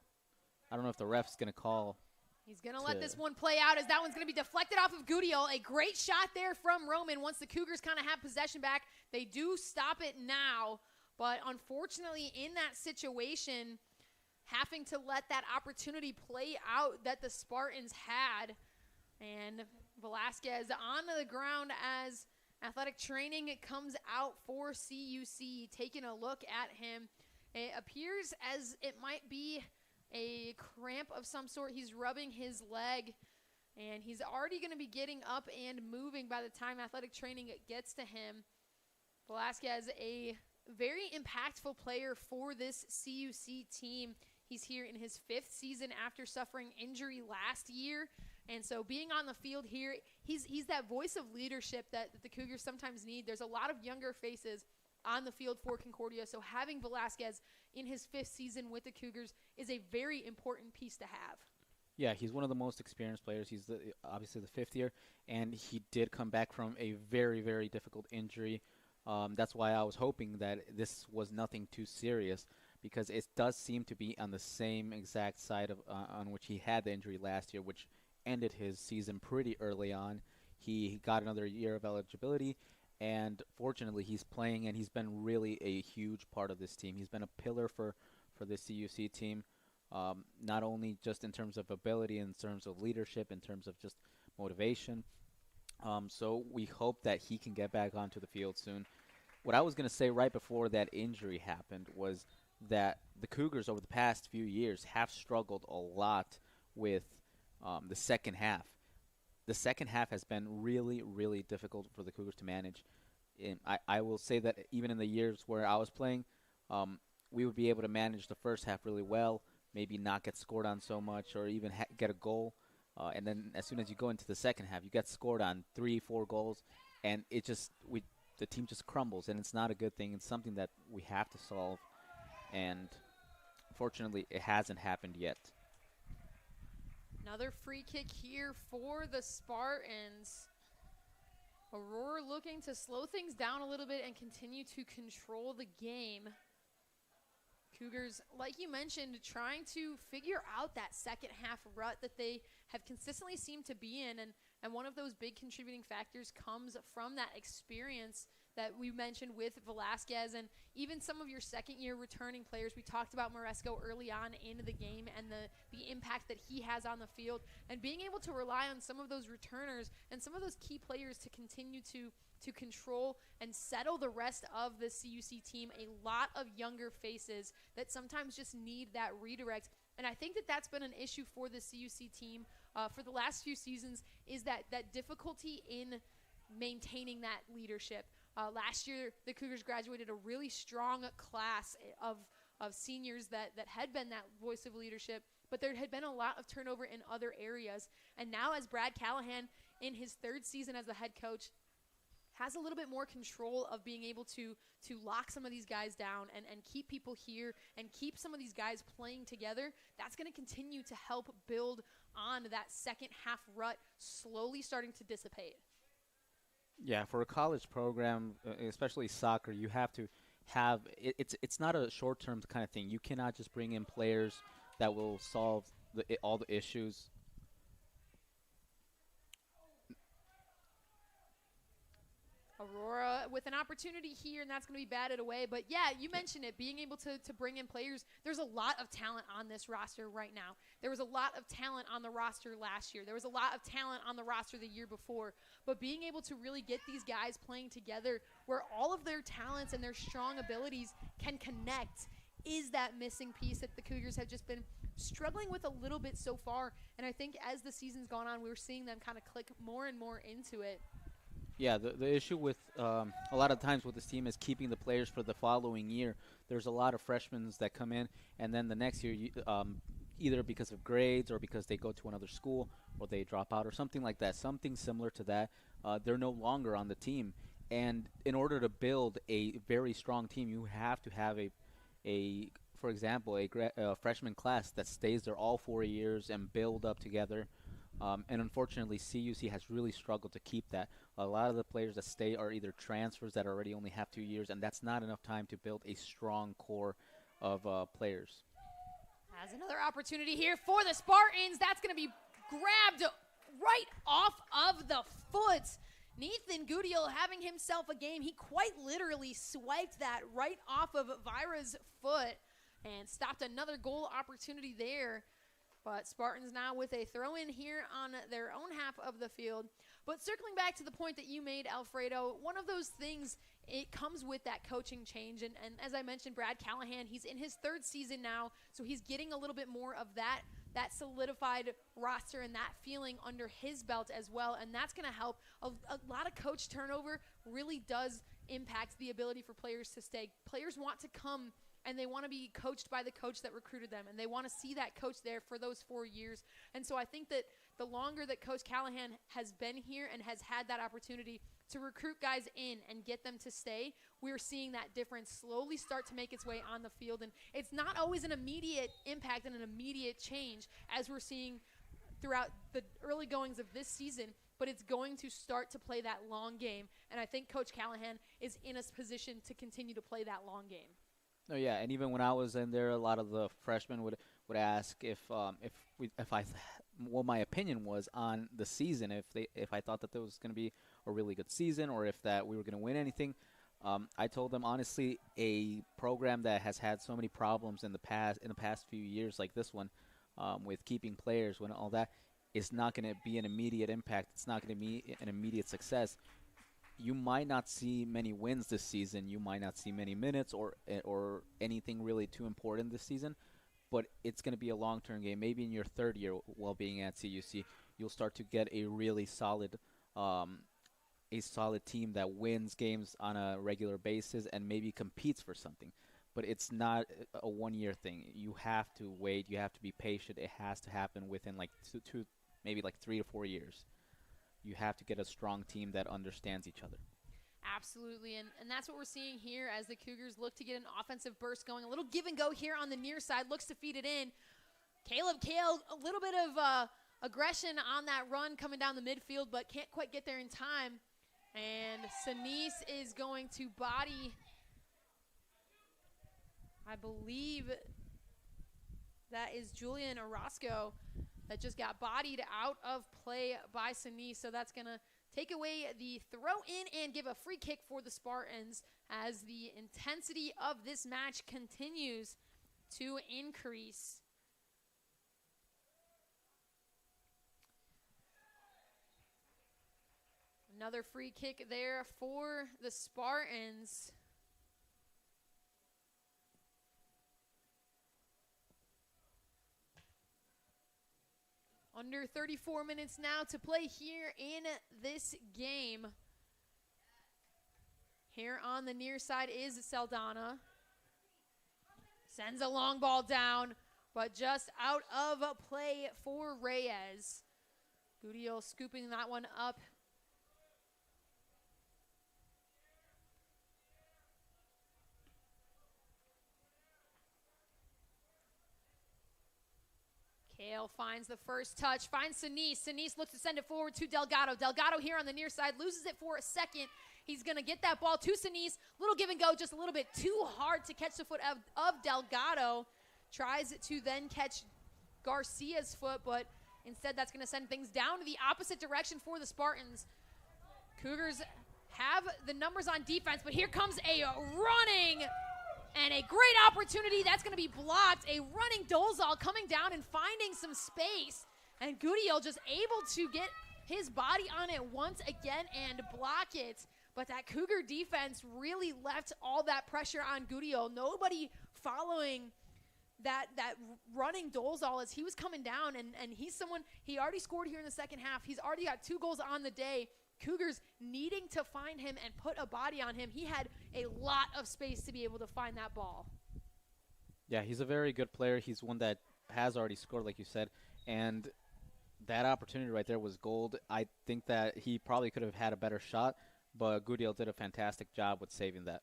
I don't know if the ref's going to call. He's going to let this one play out as that one's going to be deflected off of Gudiola. A great shot there from Roman. Once the Cougars kind of have possession back, they do stop it now. But unfortunately, in that situation, having to let that opportunity play out that the Spartans had. And Velasquez on the ground as athletic training comes out for CUC, taking a look at him. It appears as it might be a cramp of some sort. He's rubbing his leg, and he's already going to be getting up and moving by the time athletic training gets to him. Velasquez, a very impactful player for this CUC team. He's here in his 5th season after suffering injury last year. And so being on the field here, he's that voice of leadership that the Cougars sometimes need. There's a lot of younger faces on the field for Concordia, so having Velasquez in his 5th season with the Cougars is a very important piece to have. Yeah, he's one of the most experienced players. He's obviously the 5th year, and he did come back from a very, very difficult injury. That's why I was hoping that this was nothing too serious, because it does seem to be on the same exact side of on which he had the injury last year, which ended his season pretty early on. He got another year of eligibility, and fortunately he's playing, and he's been really a huge part of this team. He's been a pillar for the CUC team, not only just in terms of ability, in terms of leadership, in terms of just motivation. So we hope that he can get back onto the field soon. What I was going to say right before that injury happened was that the Cougars over the past few years have struggled a lot with the second half. The second half has been really, really difficult for the Cougars to manage. And I will say that even in the years where I was playing, we would be able to manage the first half really well, maybe not get scored on so much or even get a goal. And then as soon as you go into the second half, you get scored on 3-4 goals, and it just the team just crumbles, and it's not a good thing. It's something that we have to solve, and fortunately it hasn't happened yet. Another free kick here for the Spartans. Aurora looking to slow things down a little bit and continue to control the game. Cougars, like you mentioned, trying to figure out that second half rut that they have consistently seemed to be in. And one of those big contributing factors comes from that experience that we mentioned with Velasquez and even some of your second-year returning players. We talked about Moresco early on in the game and the impact that he has on the field, and being able to rely on some of those returners and some of those key players to continue to control and settle the rest of the CUC team. A lot of younger faces that sometimes just need that redirect. And I think that that's been an issue for the CUC team for the last few seasons, is that difficulty in maintaining that leadership. Last year, the Cougars graduated a really strong class of seniors that had been that voice of leadership, but there had been a lot of turnover in other areas. And now as Brad Callahan, in his 3rd season as the head coach, has a little bit more control of being able to lock some of these guys down and keep people here and keep some of these guys playing together, that's going to continue to help build on that second half rut slowly starting to dissipate. Yeah, for a college program, especially soccer, you have to have it's not a short-term kind of thing. You cannot just bring in players that will solve all the issues. Aurora with an opportunity here, and that's going to be batted away. But, yeah, you mentioned it, being able to bring in players. There's a lot of talent on this roster right now. There was a lot of talent on the roster last year. There was a lot of talent on the roster the year before. But being able to really get these guys playing together where all of their talents and their strong abilities can connect is that missing piece that the Cougars have just been struggling with a little bit so far. And I think as the season's gone on, we're seeing them kind of click more and more into it. Yeah, the issue with a lot of times with this team is keeping the players for the following year. There's a lot of freshmen that come in, and then the next year, either because of grades or because they go to another school or they drop out or something like that, something similar to that, they're no longer on the team. And in order to build a very strong team, you have to have for example, a freshman class that stays there all 4 years and build up together. And unfortunately, CUC has really struggled to keep that. A lot of the players that stay are either transfers that already only have 2 years, and that's not enough time to build a strong core of players. Has another opportunity here for the Spartans. That's going to be grabbed right off of the foot. Nathan Goudiel having himself a game. He quite literally swiped that right off of Vira's foot and stopped another goal opportunity there. But Spartans now with a throw-in here on their own half of the field. But circling back to the point that you made, Alfredo, one of those things, it comes with that coaching change. And as I mentioned, Brad Callahan, he's in his 3rd season now, so he's getting a little bit more of that solidified roster and that feeling under his belt as well. And that's going to help. A lot of coach turnover really does impact the ability for players to stay. Players want to come and they want to be coached by the coach that recruited them, and they want to see that coach there for those 4 years. And so I think that the longer that Coach Callahan has been here and has had that opportunity to recruit guys in and get them to stay, we're seeing that difference slowly start to make its way on the field. And it's not always an immediate impact and an immediate change as we're seeing throughout the early goings of this season, but it's going to start to play that long game. And I think Coach Callahan is in a position to continue to play that long game. Oh yeah, and even when I was in there, a lot of the freshmen would ask what my opinion was on the season, if I thought that there was going to be a really good season or if that we were going to win anything. I told them honestly, a program that has had so many problems in the past few years, like this one, with keeping players when all that, is not going to be an immediate impact. It's not going to be an immediate success. You might not see many wins this season. You might not see many minutes or anything really too important this season, but it's going to be a long-term game. Maybe in your 3rd year while being at CUC, you'll start to get a really solid team that wins games on a regular basis and maybe competes for something. But it's not a one-year thing. You have to wait. You have to be patient. It has to happen within like two maybe like 3 to 4 years. You have to get a strong team that understands each other. Absolutely, and that's what we're seeing here as the Cougars look to get an offensive burst going. A little give and go here on the near side, looks to feed it in. Caleb Kale, a little bit of aggression on that run coming down the midfield, but can't quite get there in time. And Sinise is going to body, I believe that is Julian Orozco, that just got bodied out of play by Sinise. So that's going to take away the throw in and give a free kick for the Spartans as the intensity of this match continues to increase. Another free kick there for the Spartans. Under 34 minutes now to play here in this game. Here on the near side is Saldana. Sends a long ball down, but just out of play for Reyes. Goudiel scooping that one up. Kale finds the first touch, finds Sinise. Sinise looks to send it forward to Delgado. Delgado here on the near side, loses it for a second. He's going to get that ball to Sinise. Little give and go, just a little bit too hard to catch the foot of Delgado. Tries to then catch Garcia's foot, but instead that's going to send things down to the opposite direction for the Spartans. Cougars have the numbers on defense, but here comes a running and a great opportunity. That's going to be blocked. A running Dolezal coming down and finding some space. And Gutiel just able to get his body on it once again and block it. But that Cougar defense really left all that pressure on Gutiel. Nobody following that running Dolezal as he was coming down. And he's someone, he already scored here in the second half. He's already got 2 goals on the day. Cougars needing to find him and put a body on him. He had a lot of space to be able to find that ball. Yeah, he's a very good player. He's one that has already scored, like you said. And that opportunity right there was gold. I think that he probably could have had a better shot, but Gutiel did a fantastic job with saving that.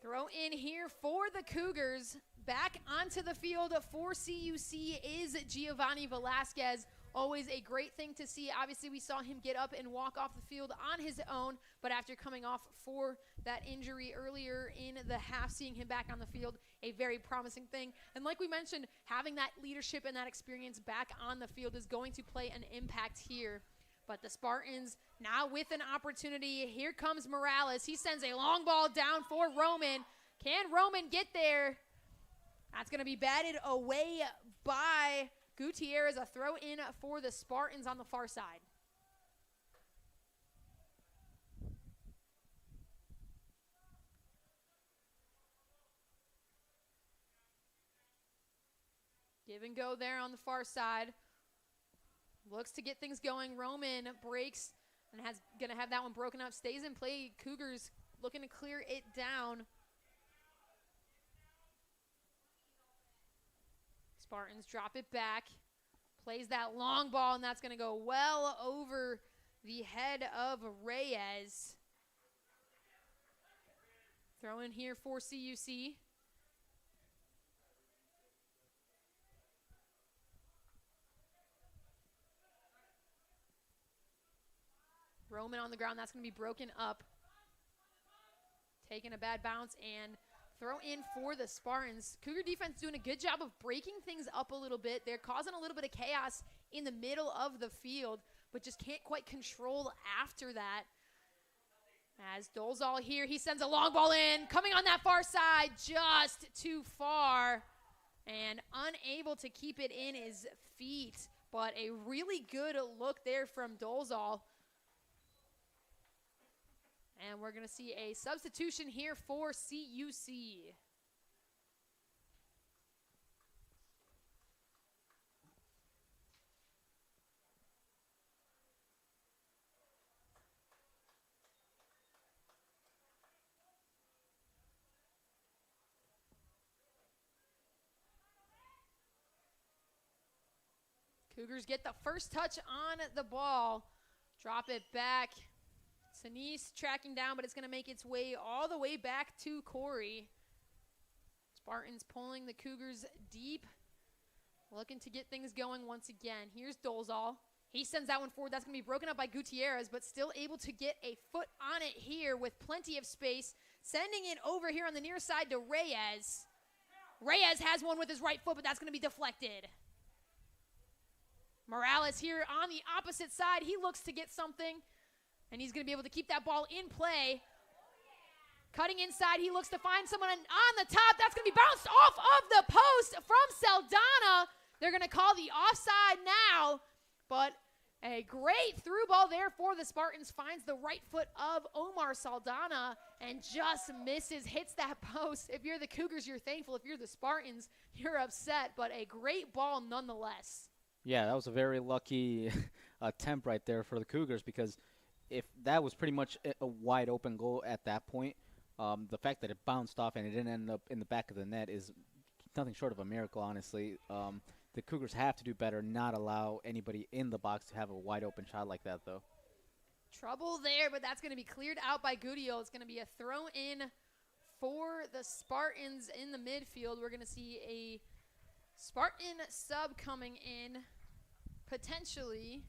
Throw in here for the Cougars. Back onto the field for CUC is Giovanni Velasquez. Always a great thing to see. Obviously, we saw him get up and walk off the field on his own, but after coming off for that injury earlier in the half, seeing him back on the field, a very promising thing. And like we mentioned, having that leadership and that experience back on the field is going to play an impact here. But the Spartans now with an opportunity. Here comes Morales. He sends a long ball down for Roman. Can Roman get there? That's going to be batted away by Gutierrez. A throw in for the Spartans on the far side. Give and go there on the far side. Looks to get things going. Roman breaks and going to have that one broken up. Stays in play. Cougars looking to clear it down. Spartans drop it back. Plays that long ball, and that's going to go well over the head of Reyes. Throw in here for CUC. Roman on the ground. That's going to be broken up. Taking a bad bounce and throw in for the Spartans. Cougar defense doing a good job of breaking things up a little bit. They're causing a little bit of chaos in the middle of the field, but just can't quite control after that. As Dolezal here, he sends a long ball in. Coming on that far side, just too far. And unable to keep it in his feet. But a really good look there from Dolezal. And we're going to see a substitution here for CUC. Cougars get the first touch on the ball. Drop it back. Sinise tracking down, but it's going to make its way all the way back to Corey. Spartans pulling the Cougars deep. Looking to get things going once again. Here's Dolezal. He sends that one forward. That's going to be broken up by Gutierrez, but still able to get a foot on it here with plenty of space. Sending it over here on the near side to Reyes. Reyes has one with his right foot, but that's going to be deflected. Morales here on the opposite side. He looks to get something. And he's going to be able to keep that ball in play. Cutting inside, he looks to find someone on the top. That's going to be bounced off of the post from Saldana. They're going to call the offside now. But a great through ball there for the Spartans. Finds the right foot of Omar Saldana and just misses. Hits that post. If you're the Cougars, you're thankful. If you're the Spartans, you're upset. But a great ball nonetheless. Yeah, that was a very lucky attempt right there for the Cougars, because if that was pretty much a wide open goal at that point, the fact that it bounced off and it didn't end up in the back of the net is nothing short of a miracle, honestly. The Cougars have to do better, not allow anybody in the box to have a wide open shot like that, though. Trouble there, but that's going to be cleared out by Gutiel. It's going to be a throw in for the Spartans in the midfield. We're going to see a Spartan sub coming in, potentially.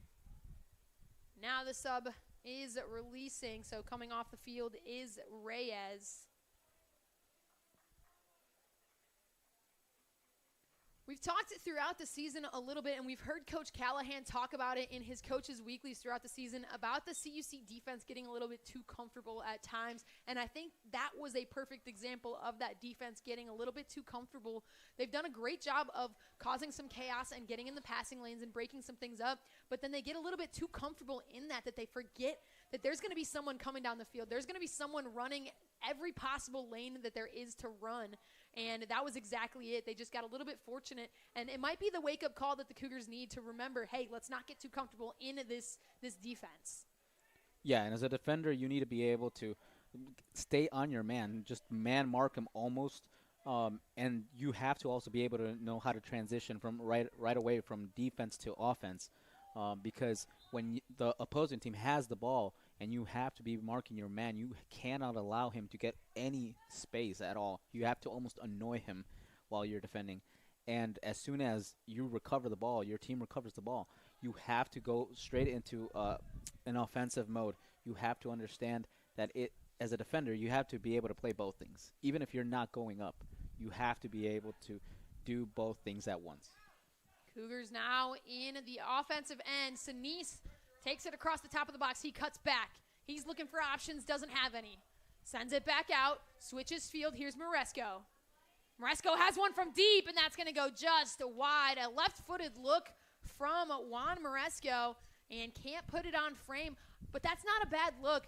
Now the sub is releasing, so coming off the field is Reyes. We've talked throughout the season a little bit, and we've heard Coach Callahan talk about it in his coaches' weeklies throughout the season about the CUC defense getting a little bit too comfortable at times. And I think that was a perfect example of that defense getting a little bit too comfortable. They've done a great job of causing some chaos and getting in the passing lanes and breaking some things up, but then they get a little bit too comfortable in that they forget that there's going to be someone coming down the field. There's going to be someone running every possible lane that there is to run. And that was exactly it. They just got a little bit fortunate. And it might be the wake-up call that the Cougars need to remember, hey, let's not get too comfortable in this defense. Yeah, and as a defender, you need to be able to stay on your man, just man mark him almost. And you have to also be able to know how to transition from right away from defense to offense. Because when the opposing team has the ball and you have to be marking your man, you cannot allow him to get any space at all. You have to almost annoy him while you're defending. And as soon as you recover the ball, your team recovers the ball, you have to go straight into an offensive mode. You have to understand that as a defender, you have to be able to play both things. Even if you're not going up, you have to be able to do both things at once. Cougars now in the offensive end. Sinise takes it across the top of the box. He cuts back. He's looking for options, doesn't have any. Sends it back out, switches field. Here's Maresco. Maresco has one from deep, and that's going to go just wide. A left-footed look from Juan Maresco, and can't put it on frame. But that's not a bad look.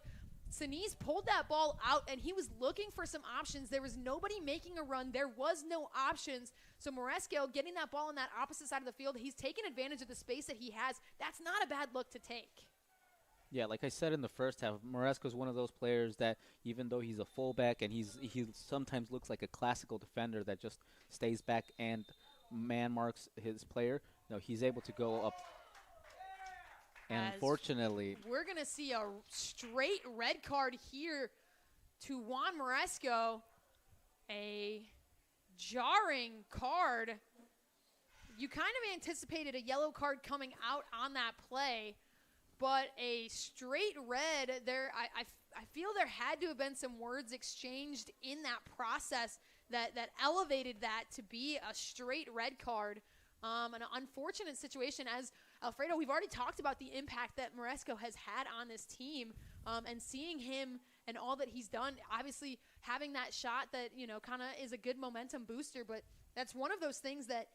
Sinise pulled that ball out, and he was looking for some options. There was nobody making a run. There was no options. So Maresco getting that ball on that opposite side of the field, he's taking advantage of the space that he has. That's not a bad look to take. Yeah, like I said in the first half, Maresco is one of those players that even though he's a fullback and he sometimes looks like a classical defender that just stays back and man marks his player, no, he's able to go up. And unfortunately, we're going to see a straight red card here to Juan Maresco. A jarring card. You kind of anticipated a yellow card coming out on that play, but a straight red there. I feel there had to have been some words exchanged in that process that elevated that to be a straight red card. An unfortunate situation. As Alfredo, we've already talked about the impact that Maresco has had on this team, and seeing him and all that he's done, obviously having that shot that, kind of is a good momentum booster, but that's one of those things that,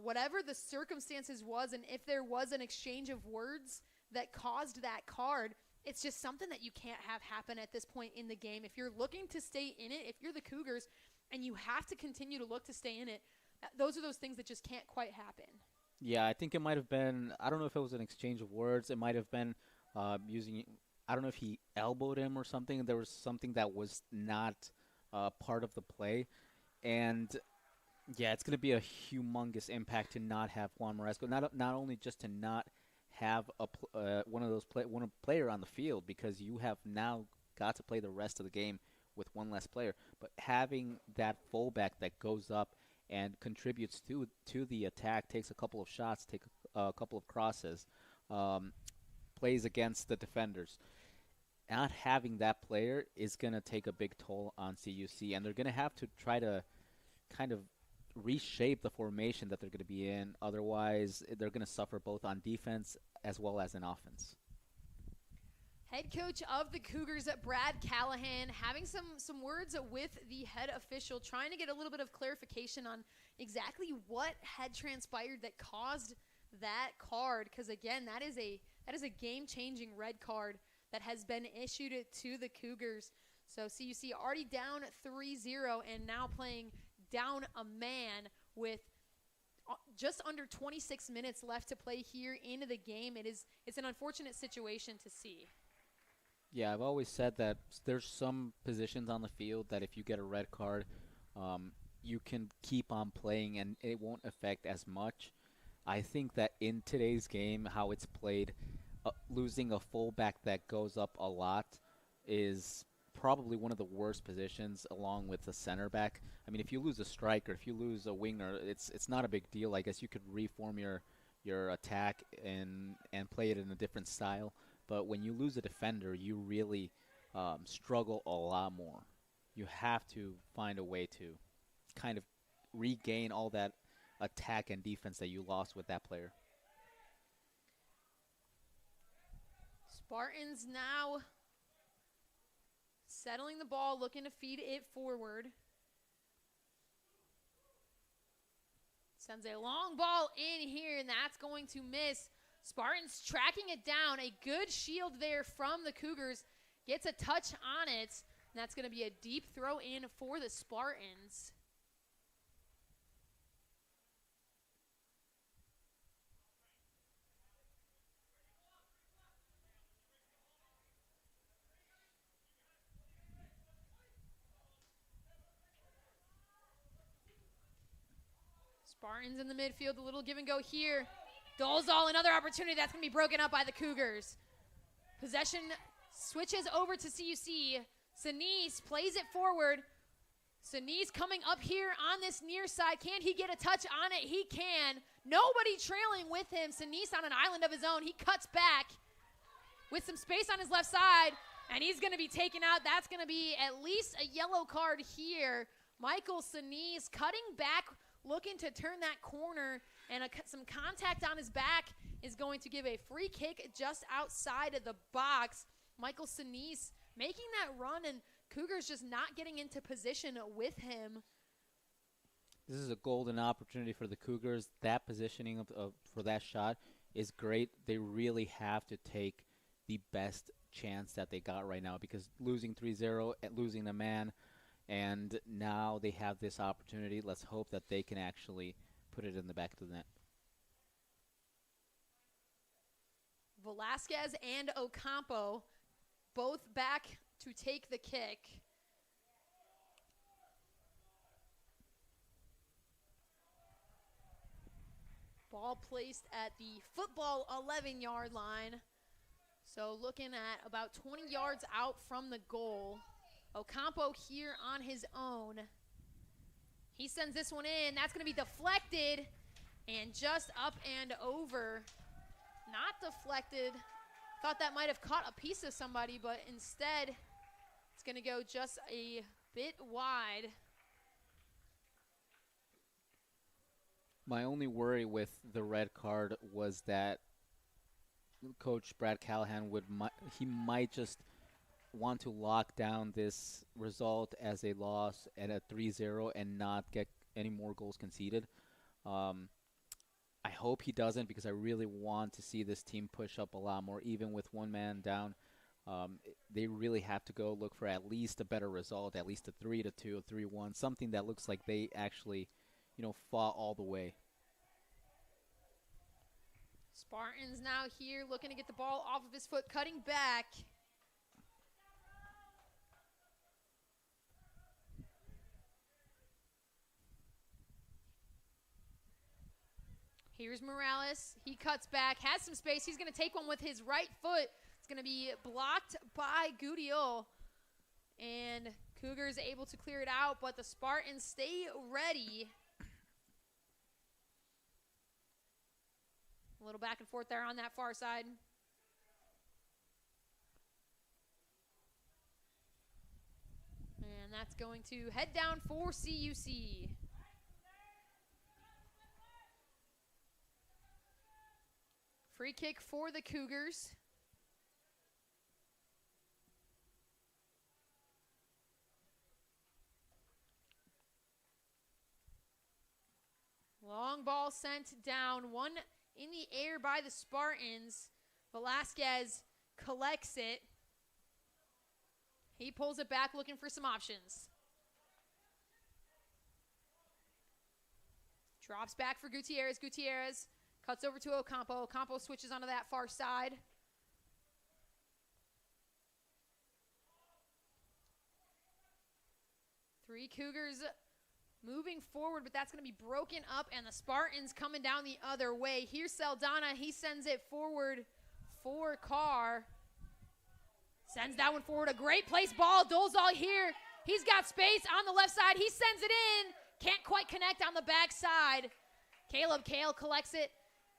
whatever the circumstances was, and if there was an exchange of words that caused that card, it's just something that you can't have happen at this point in the game. If you're looking to stay in it, if you're the Cougars and you have to continue to look to stay in it, those are those things that just can't quite happen. Yeah, I think it might have been, I don't know if it was an exchange of words. It might have been using, I don't know if he elbowed him or something. There was something that was not part of the play. And, yeah, it's going to be a humongous impact to not have Juan Maresco. Not only just to not have one player on the field, because you have now got to play the rest of the game with one less player, but having that fullback that goes up and contributes to the attack, takes a couple of shots, take a couple of crosses, plays against the defenders. Not having that player is going to take a big toll on CUC, and they're going to have to try to kind of reshape the formation that they're going to be in. Otherwise, they're going to suffer both on defense as well as in offense. Head coach of the Cougars, Brad Callahan, having some words with the head official, trying to get a little bit of clarification on exactly what had transpired that caused that card. Because again, that is a game-changing red card that has been issued to the Cougars. So CUC already down 3-0 and now playing down a man with just under 26 minutes left to play here into the game. It's an unfortunate situation to see. Yeah, I've always said that there's some positions on the field that if you get a red card, you can keep on playing and it won't affect as much. I think that in today's game, how it's played, losing a fullback that goes up a lot is probably one of the worst positions, along with the center back. I mean, if you lose a striker, if you lose a winger, it's not a big deal. I guess you could reform your attack and play it in a different style. But when you lose a defender, you really struggle a lot more. You have to find a way to kind of regain all that attack and defense that you lost with that player. Spartans now settling the ball, looking to feed it forward. Sends a long ball in here, and that's going to miss. Spartans tracking it down. A good shield there from the Cougars. Gets a touch on it, and that's going to be a deep throw in for the Spartans. Spartans in the midfield, a little give and go here. Dolezal, another opportunity that's going to be broken up by the Cougars. Possession switches over to CUC. Sinise plays it forward. Sinise coming up here on this near side. Can he get a touch on it? He can. Nobody trailing with him. Sinise on an island of his own. He cuts back with some space on his left side, and he's going to be taken out. That's going to be at least a yellow card here. Michael Sinise cutting back, looking to turn that corner, and some contact on his back is going to give a free kick just outside of the box. Michael Sinise making that run, and Cougars just not getting into position with him. This is a golden opportunity for the Cougars. That positioning for that shot is great. They really have to take the best chance that they got right now, because losing 3-0 and losing the man, and now they have this opportunity. Let's hope that they can actually put it in the back of the net. Velasquez and Ocampo both back to take the kick. Ball placed at the football 11-yard line. So looking at about 20 yards out from the goal. Ocampo here on his own. He sends this one in. That's going to be deflected and just up and over. Not deflected. Thought that might have caught a piece of somebody, but instead it's going to go just a bit wide. My only worry with the red card was that Coach Brad Callahan might just want to lock down this result as a loss at a 3-0 and not get any more goals conceded. I hope he doesn't, because I really want to see this team push up a lot more, even with one man down. They really have to go look for at least a better result, at least a 3-2, a 3-1, something that looks like they actually, fought all the way. Spartans now here looking to get the ball off of his foot, cutting back. Here's Morales. He cuts back, has some space. He's going to take one with his right foot. It's going to be blocked by Gudiola. And Cougars able to clear it out, but the Spartans stay ready. A little back and forth there on that far side. And that's going to head down for CUC. Free kick for the Cougars. Long ball sent down, one in the air by the Spartans. Velasquez collects it. He pulls it back, looking for some options. Drops back for Gutierrez. Gutierrez cuts over to Ocampo. Ocampo switches onto that far side. Three Cougars moving forward, but that's going to be broken up, and the Spartans coming down the other way. Here's Saldana. He sends it forward for Carr. Sends that one forward. A great place ball. Dolezal here. He's got space on the left side. He sends it in. Can't quite connect on the back side. Caleb Kale collects it.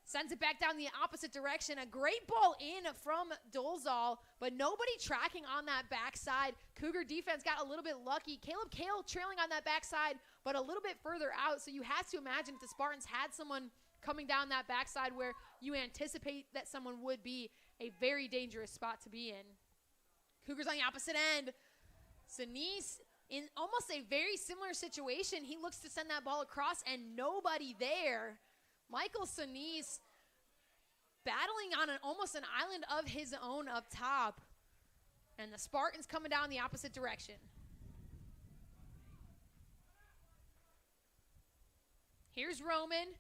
Sends it back down the opposite direction. A great ball in from Dolezal, but nobody tracking on that backside. Cougar defense got a little bit lucky. Caleb Kale trailing on that backside, but a little bit further out. So you have to imagine if the Spartans had someone coming down that backside where you anticipate that someone would be, a very dangerous spot to be in. Cougars on the opposite end. Sinise in almost a very similar situation. He looks to send that ball across and nobody there. Michael Sinise battling on almost an island of his own up top. And the Spartans coming down the opposite direction. Here's Roman.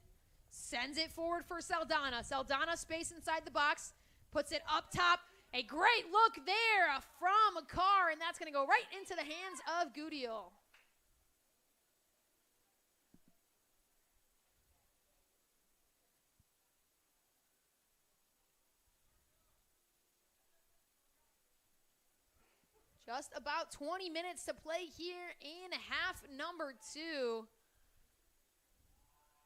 Sends it forward for Saldana. Saldana space inside the box. Puts it up top. A great look there from Carr, and that's going to go right into the hands of Goudiel. Just about 20 minutes to play here in half number 2.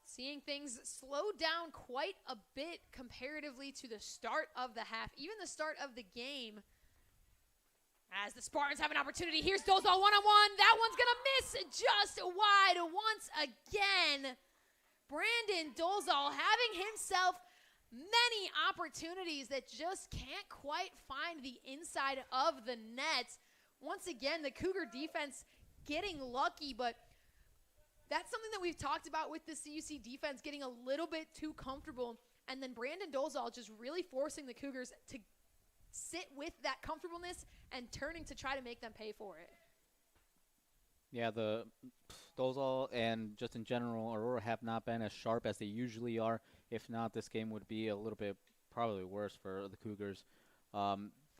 Seeing things slow down quite a bit comparatively to the start of the half, even the start of the game. As the Spartans have an opportunity, here's Dolezal one-on-one. That one's going to miss just wide once again. Brandon Dolezal having himself many opportunities that just can't quite find the inside of the net. Once again, the Cougar defense getting lucky, but that's something that we've talked about with the CUC defense getting a little bit too comfortable, and then Brandon Dolezal just really forcing the Cougars to sit with that comfortableness and turning to try to make them pay for it. Yeah, the Dolezal and just in general, Aurora have not been as sharp as they usually are. If not, this game would be a little bit probably worse for the Cougars.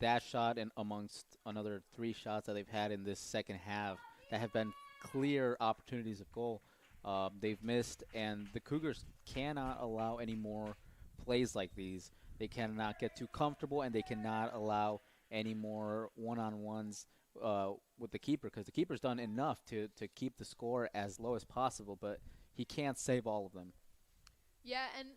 That shot and amongst another 3 shots that they've had in this second half that have been clear opportunities of goal, they've missed, and the Cougars cannot allow any more plays like these. They cannot get too comfortable, and they cannot allow any more one-on-ones with the keeper, because the keeper's done enough to keep the score as low as possible, but he can't save all of them. Yeah, and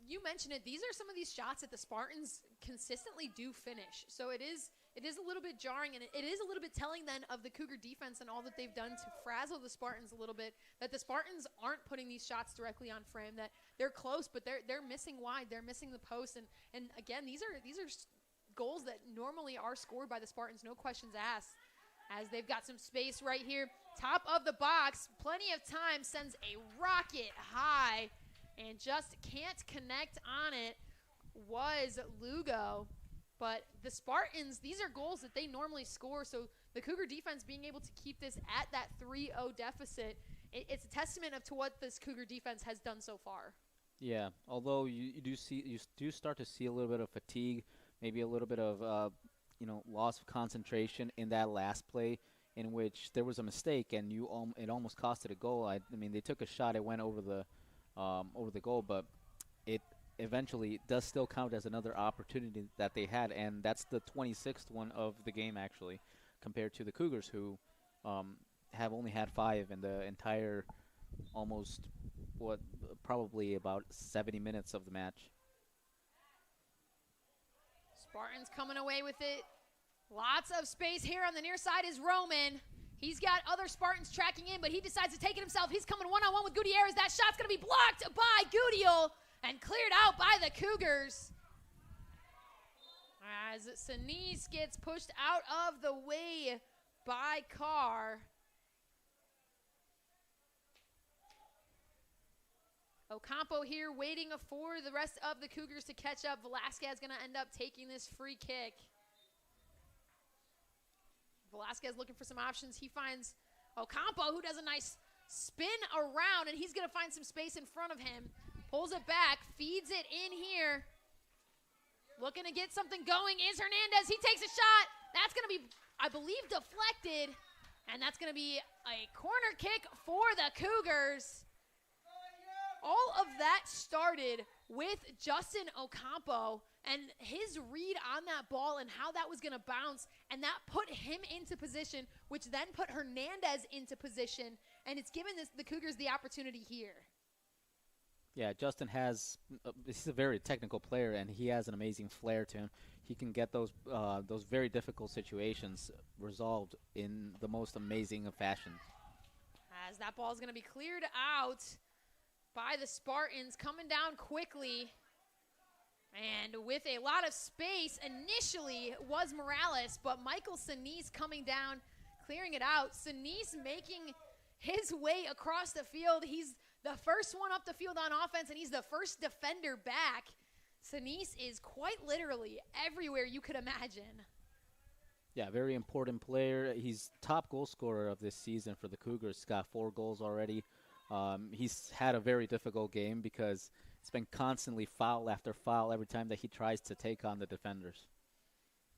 you mentioned it. These are some of these shots that the Spartans consistently do finish. So it is a little bit jarring, and it is a little bit telling then of the Cougar defense and all that they've done to frazzle the Spartans a little bit, that the Spartans aren't putting these shots directly on frame, that they're close, but they're missing wide. They're missing the post. And again, these are goals that normally are scored by the Spartans, no questions asked, as they've got some space right here. Top of the box, plenty of time, sends a rocket high, and just can't connect on it was Lugo. But the Spartans, these are goals that they normally score, so the Cougar defense being able to keep this at that 3-0 deficit, it's a testament to what this Cougar defense has done so far. Yeah, although you do start to see a little bit of fatigue, maybe a little bit of loss of concentration in that last play, in which there was a mistake and it almost costed a goal. I mean, they took a shot, it went over the goal, but it eventually does still count as another opportunity that they had, and that's the 26th one of the game, actually, compared to the Cougars, who have only had 5 in the entire probably about 70 minutes of the match. Spartans coming away with it. Lots of space here on the near side is Roman. He's got other Spartans tracking in, but he decides to take it himself. He's coming one-on-one with Gutierrez. That shot's going to be blocked by Goudiel and cleared out by the Cougars. As Sinise gets pushed out of the way by Carr. Ocampo here waiting for the rest of the Cougars to catch up. Velasquez going to end up taking this free kick. Velasquez looking for some options. He finds Ocampo, who does a nice spin around, and he's going to find some space in front of him. Pulls it back, feeds it in here. Looking to get something going is Hernandez. He takes a shot. That's going to be, I believe, deflected. And that's going to be a corner kick for the Cougars. All of that started with Justin Ocampo and his read on that ball and how that was going to bounce. And that put him into position, which then put Hernandez into position. And it's given the Cougars the opportunity here. Yeah, Justin has he's a very technical player, and he has an amazing flair to him. He can get those very difficult situations resolved in the most amazing of fashions. As that ball is going to be cleared out by the Spartans, coming down quickly. And with a lot of space, initially was Morales, but Michael Sinise coming down, clearing it out. Sinise making his way across the field. He's the first one up the field on offense, and he's the first defender back. Sinise is quite literally everywhere you could imagine. Yeah, very important player. He's top goal scorer of this season for the Cougars. He's got 4 goals already. He's had a very difficult game because it's been constantly foul after foul every time that he tries to take on the defenders.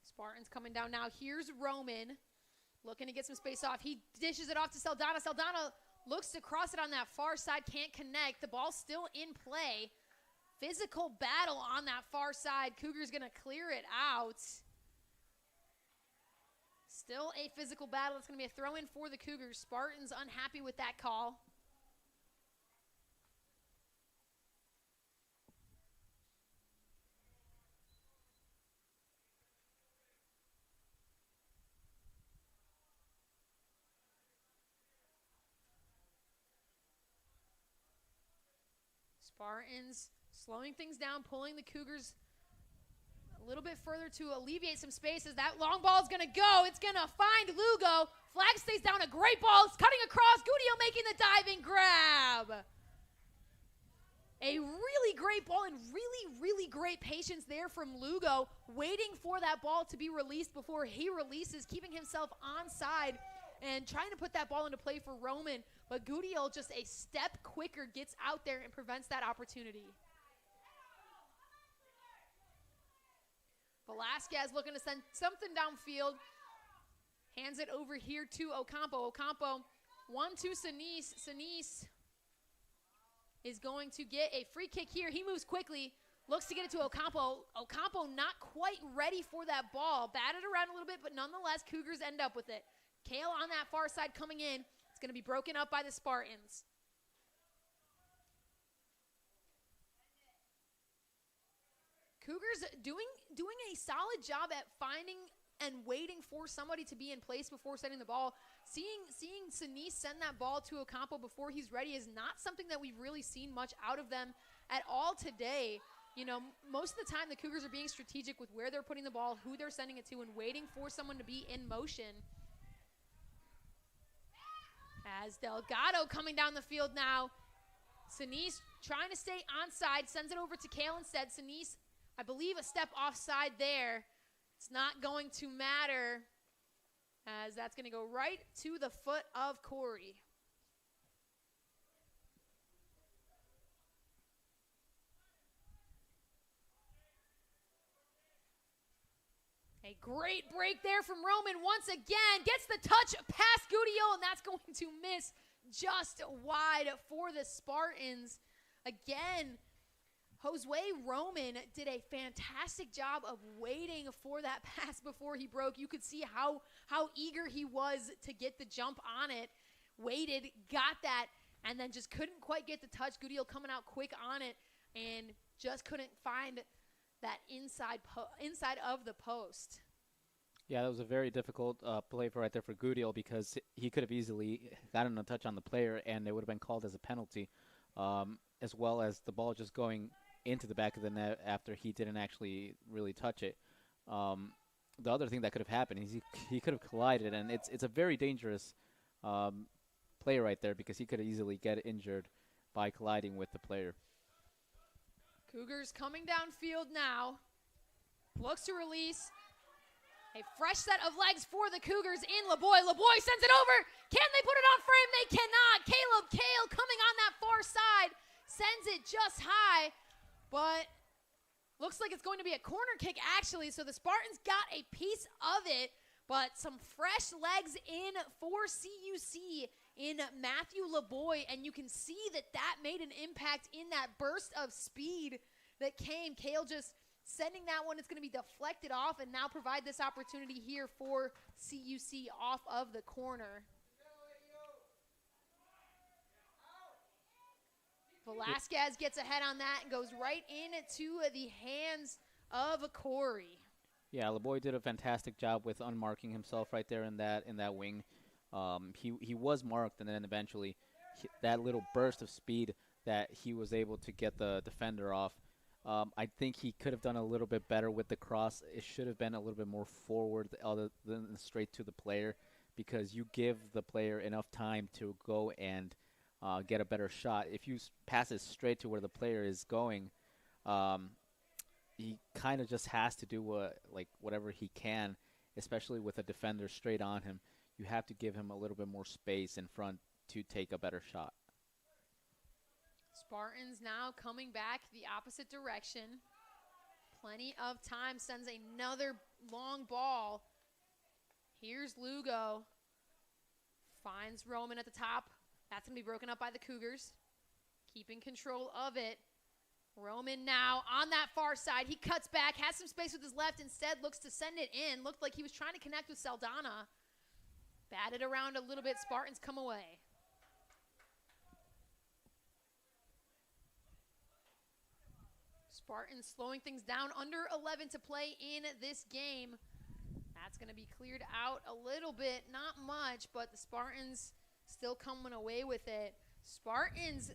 Spartans coming down now. Here's Roman looking to get some space off. He dishes it off to Saldana. Saldana looks to cross it on that far side, can't connect. The ball's still in play. Physical battle on that far side. Cougars going to clear it out. Still a physical battle. It's going to be a throw-in for the Cougars. Spartans unhappy with that call. Spartans slowing things down, pulling the Cougars a little bit further to alleviate some spaces. That long ball is going to go. It's going to find Lugo. Flag stays down. A great ball. It's cutting across. Gudioh making the diving grab. A really great ball and really great patience there from Lugo, waiting for that ball to be released before he releases, keeping himself onside and trying to put that ball into play for Roman. But Gudioh just a step quicker gets out there and prevents that opportunity. Velasquez looking to send something downfield. Hands it over here to Ocampo. Ocampo, 1-2 Sinise. Sinise is going to get a free kick here. He moves quickly, looks to get it to Ocampo. Ocampo not quite ready for that ball. Batted around a little bit, but nonetheless, Cougars end up with it. Kale on that far side coming in. It's going to be broken up by the Spartans. Cougars doing a solid job at finding and waiting for somebody to be in place before sending the ball. Seeing Sinise send that ball to Ocampo before he's ready is not something that we've really seen much out of them at all today. You know, most of the time the Cougars are being strategic with where they're putting the ball, who they're sending it to, and waiting for someone to be in motion. As Delgado coming down the field now. Sinise trying to stay onside, sends it over to Kale instead. Sinise, I believe, a step offside there. It's not going to matter, as that's going to go right to the foot of Corey. A great break there from Roman once again. Gets the touch past Gudioh, and that's going to miss just wide for the Spartans. Again, Josue Roman did a fantastic job of waiting for that pass before he broke. You could see how eager he was to get the jump on it. Waited, got that, and then just couldn't quite get the touch. Gudioh coming out quick on it and just couldn't find that inside of the post. Yeah, that was a very difficult play right there for Gudioh, because he could have easily gotten a touch on the player and it would have been called as a penalty, as well as the ball just going into the back of the net after he didn't actually really touch it. The other thing that could have happened is he could have collided, and it's a very dangerous play right there, because he could easily get injured by colliding with the player. Cougars coming downfield now. Looks to release. A fresh set of legs for the Cougars in LeBoy. LeBoy sends it over. Can they put it on frame? They cannot. Caleb Kale coming on that far side. Sends it just high. But looks like it's going to be a corner kick, actually. So the Spartans got a piece of it. But some fresh legs in for CUC in Matthew LeBoy. And you can see that made an impact in that burst of speed that came. Kale just sending that one. It's going to be deflected off and now provide this opportunity here for CUC off of the corner. Velasquez gets ahead on that and goes right into the hands of Corey. Yeah, LeBoy did a fantastic job with unmarking himself right there in that wing. He was marked, and then eventually that little burst of speed that he was able to get the defender off. I think he could have done a little bit better with the cross. It should have been a little bit more forward other than straight to the player, because you give the player enough time to go and get a better shot. If you pass it straight to where the player is going, he kind of just has to do whatever he can, especially with a defender straight on him. You have to give him a little bit more space in front to take a better shot. Spartans now coming back the opposite direction. Plenty of time, sends another long ball. Here's Lugo. Finds Roman at the top. That's going to be broken up by the Cougars. Keeping control of it. Roman now on that far side. He cuts back, has some space with his left. Instead, looks to send it in. Looked like he was trying to connect with Saldana. Batted around a little bit. Spartans come away. Spartans slowing things down. Under 11 to play in this game. That's going to be cleared out a little bit. Not much, but the Spartans still coming away with it. Spartans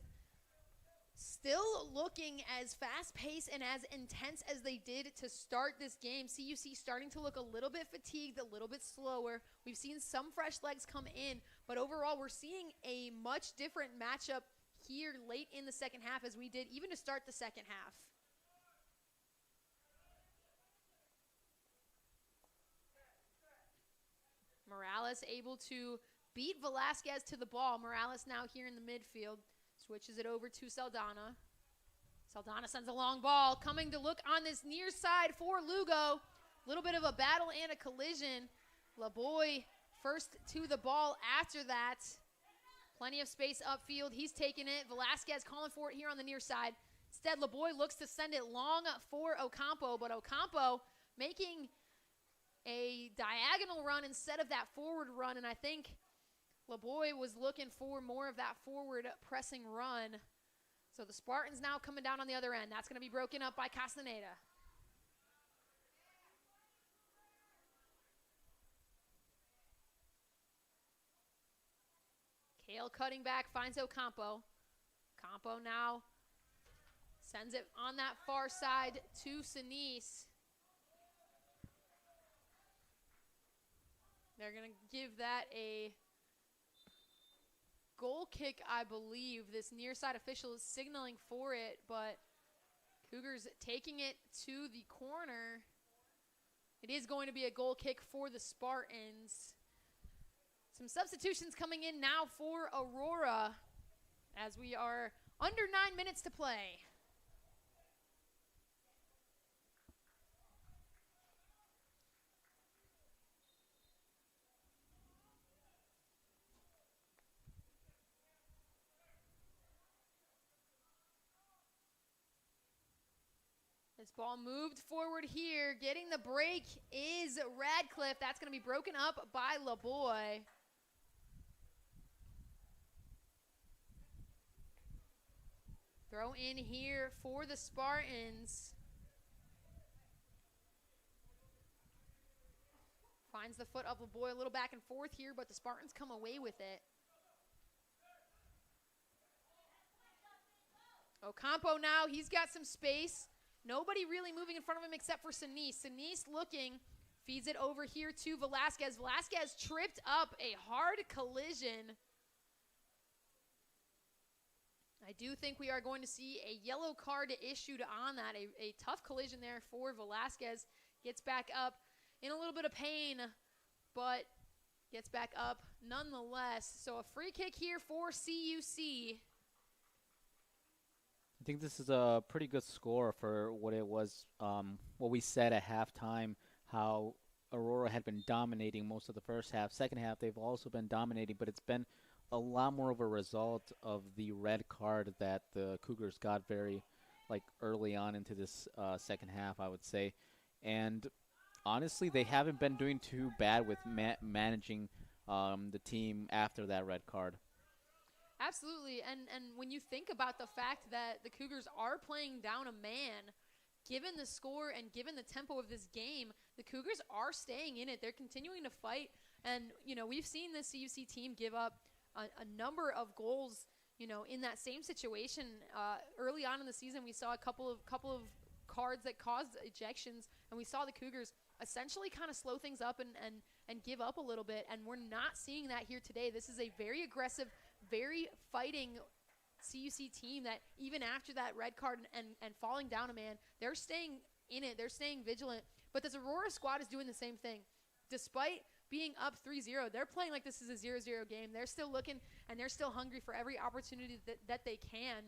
still looking as fast-paced and as intense as they did to start this game. CUC starting to look a little bit fatigued, a little bit slower. We've seen some fresh legs come in, but overall we're seeing a much different matchup here late in the second half as we did even to start the second half. Morales able to beat Velasquez to the ball. Morales now here in the midfield. Switches it over to Saldana. Saldana sends a long ball. Coming to look on this near side for Lugo. A little bit of a battle and a collision. LeBoy first to the ball after that. Plenty of space upfield. He's taking it. Velasquez calling for it here on the near side. Instead, LeBoy looks to send it long for Ocampo, but Ocampo making a diagonal run instead of that forward run, and I think LeBoy was looking for more of that forward pressing run. So the Spartans now coming down on the other end. That's going to be broken up by Castaneda. Kale cutting back, finds Ocampo. Ocampo now sends it on that far side to Sinise. They're going to give that a goal kick, I believe. This near side official is signaling for it, but Cougars taking it to the corner. It is going to be a goal kick for the Spartans. Some substitutions coming in now for Aurora as we are under 9 minutes to play. This ball moved forward here. Getting the break is Radcliffe. That's going to be broken up by LeBoy. Throw in here for the Spartans. Finds the foot of LeBoy, a little back and forth here, but the Spartans come away with it. Ocampo now, he's got some space. Nobody really moving in front of him except for Sinise. Sinise looking, feeds it over here to Velasquez. Velasquez tripped up, a hard collision. I do think we are going to see a yellow card issued on that. A tough collision there for Velasquez. Gets back up in a little bit of pain, but gets back up nonetheless. So a free kick here for CUC. I think this is a pretty good score for what it was, what we said at halftime, how Aurora had been dominating most of the first half. Second half, they've also been dominating, but it's been a lot more of a result of the red card that the Cougars got very, early on into this second half, I would say. And honestly, they haven't been doing too bad with managing the team after that red card. Absolutely. And when you think about the fact that the Cougars are playing down a man, given the score and given the tempo of this game, the Cougars are staying in it. They're continuing to fight. And, we've seen the CUC team give up a number of goals, in that same situation. Early on in the season, we saw a couple of cards that caused ejections, and we saw the Cougars essentially kind of slow things up and give up a little bit. And we're not seeing that here today. This is a very aggressive, very fighting CUC team that even after that red card and falling down a man, they're staying in it. They're staying vigilant. But this Aurora squad is doing the same thing. Despite being up 3-0, they're playing like this is a 0-0 game. They're still looking, and they're still hungry for every opportunity that they can.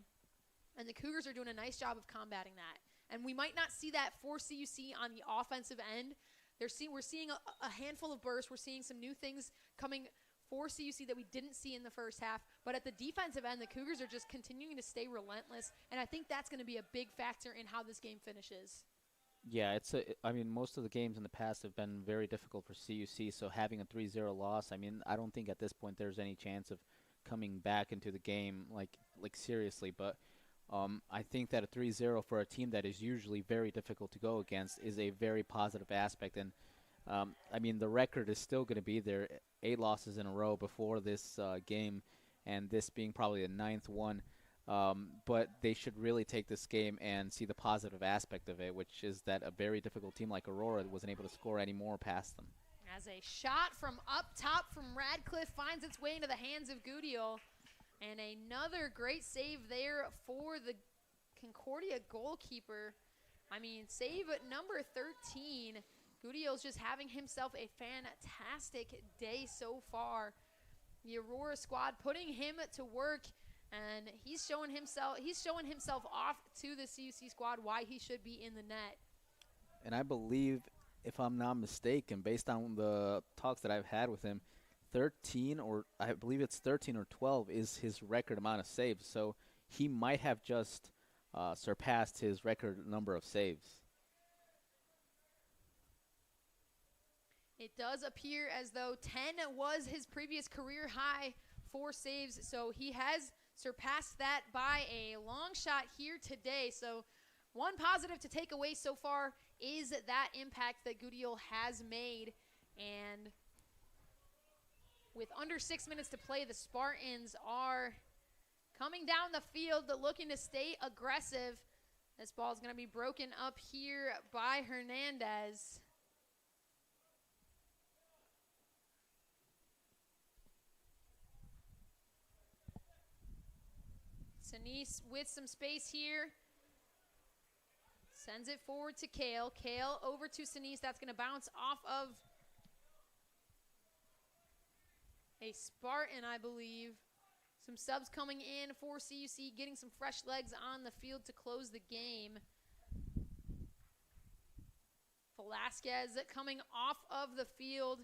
And the Cougars are doing a nice job of combating that. And we might not see that for CUC on the offensive end. We're seeing a handful of bursts. We're seeing some new things coming for CUC that we didn't see in the first half. But at the defensive end, the Cougars are just continuing to stay relentless. And I think that's going to be a big factor in how this game finishes. Yeah, most of the games in the past have been very difficult for CUC, so having a 3-0 loss, I don't think at this point there's any chance of coming back into the game, like seriously, but I think that a 3-0 for a team that is usually very difficult to go against is a very positive aspect, and the record is still going to be there, 8 losses in a row before this game, and this being probably the 9th one. But they should really take this game and see the positive aspect of it, which is that a very difficult team like Aurora wasn't able to score any more past them. As a shot from up top from Radcliffe finds its way into the hands of Gudiel. And another great save there for the Concordia goalkeeper. Save at number 13. Gudiel's just having himself a fantastic day so far. The Aurora squad putting him to work. And he's showing himself off to the CUC squad why he should be in the net. And I believe, if I'm not mistaken, based on the talks that I've had with him, 13 or 12 is his record amount of saves. So he might have just surpassed his record number of saves. It does appear as though 10 was his previous career high for saves. So he has surpassed that by a long shot here today. So one positive to take away so far is that impact that Gudiel has made. And with under 6 minutes to play, the Spartans are coming down the field looking to stay aggressive. This ball is going to be broken up here by Hernandez. Sinise with some space here. Sends it forward to Kale. Kale over to Sinise. That's going to bounce off of a Spartan, I believe. Some subs coming in for CUC, getting some fresh legs on the field to close the game. Velasquez coming off of the field,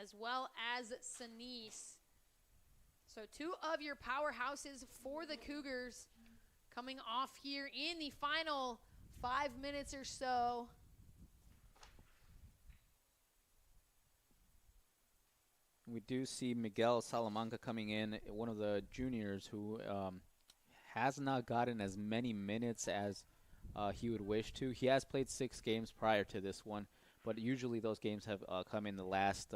as well as Sinise. So 2 of your powerhouses for the Cougars coming off here in the final 5 minutes or so. We do see Miguel Salamanca coming in, one of the juniors who has not gotten as many minutes as he would wish to. He has played 6 games prior to this one, but usually those games have come in the last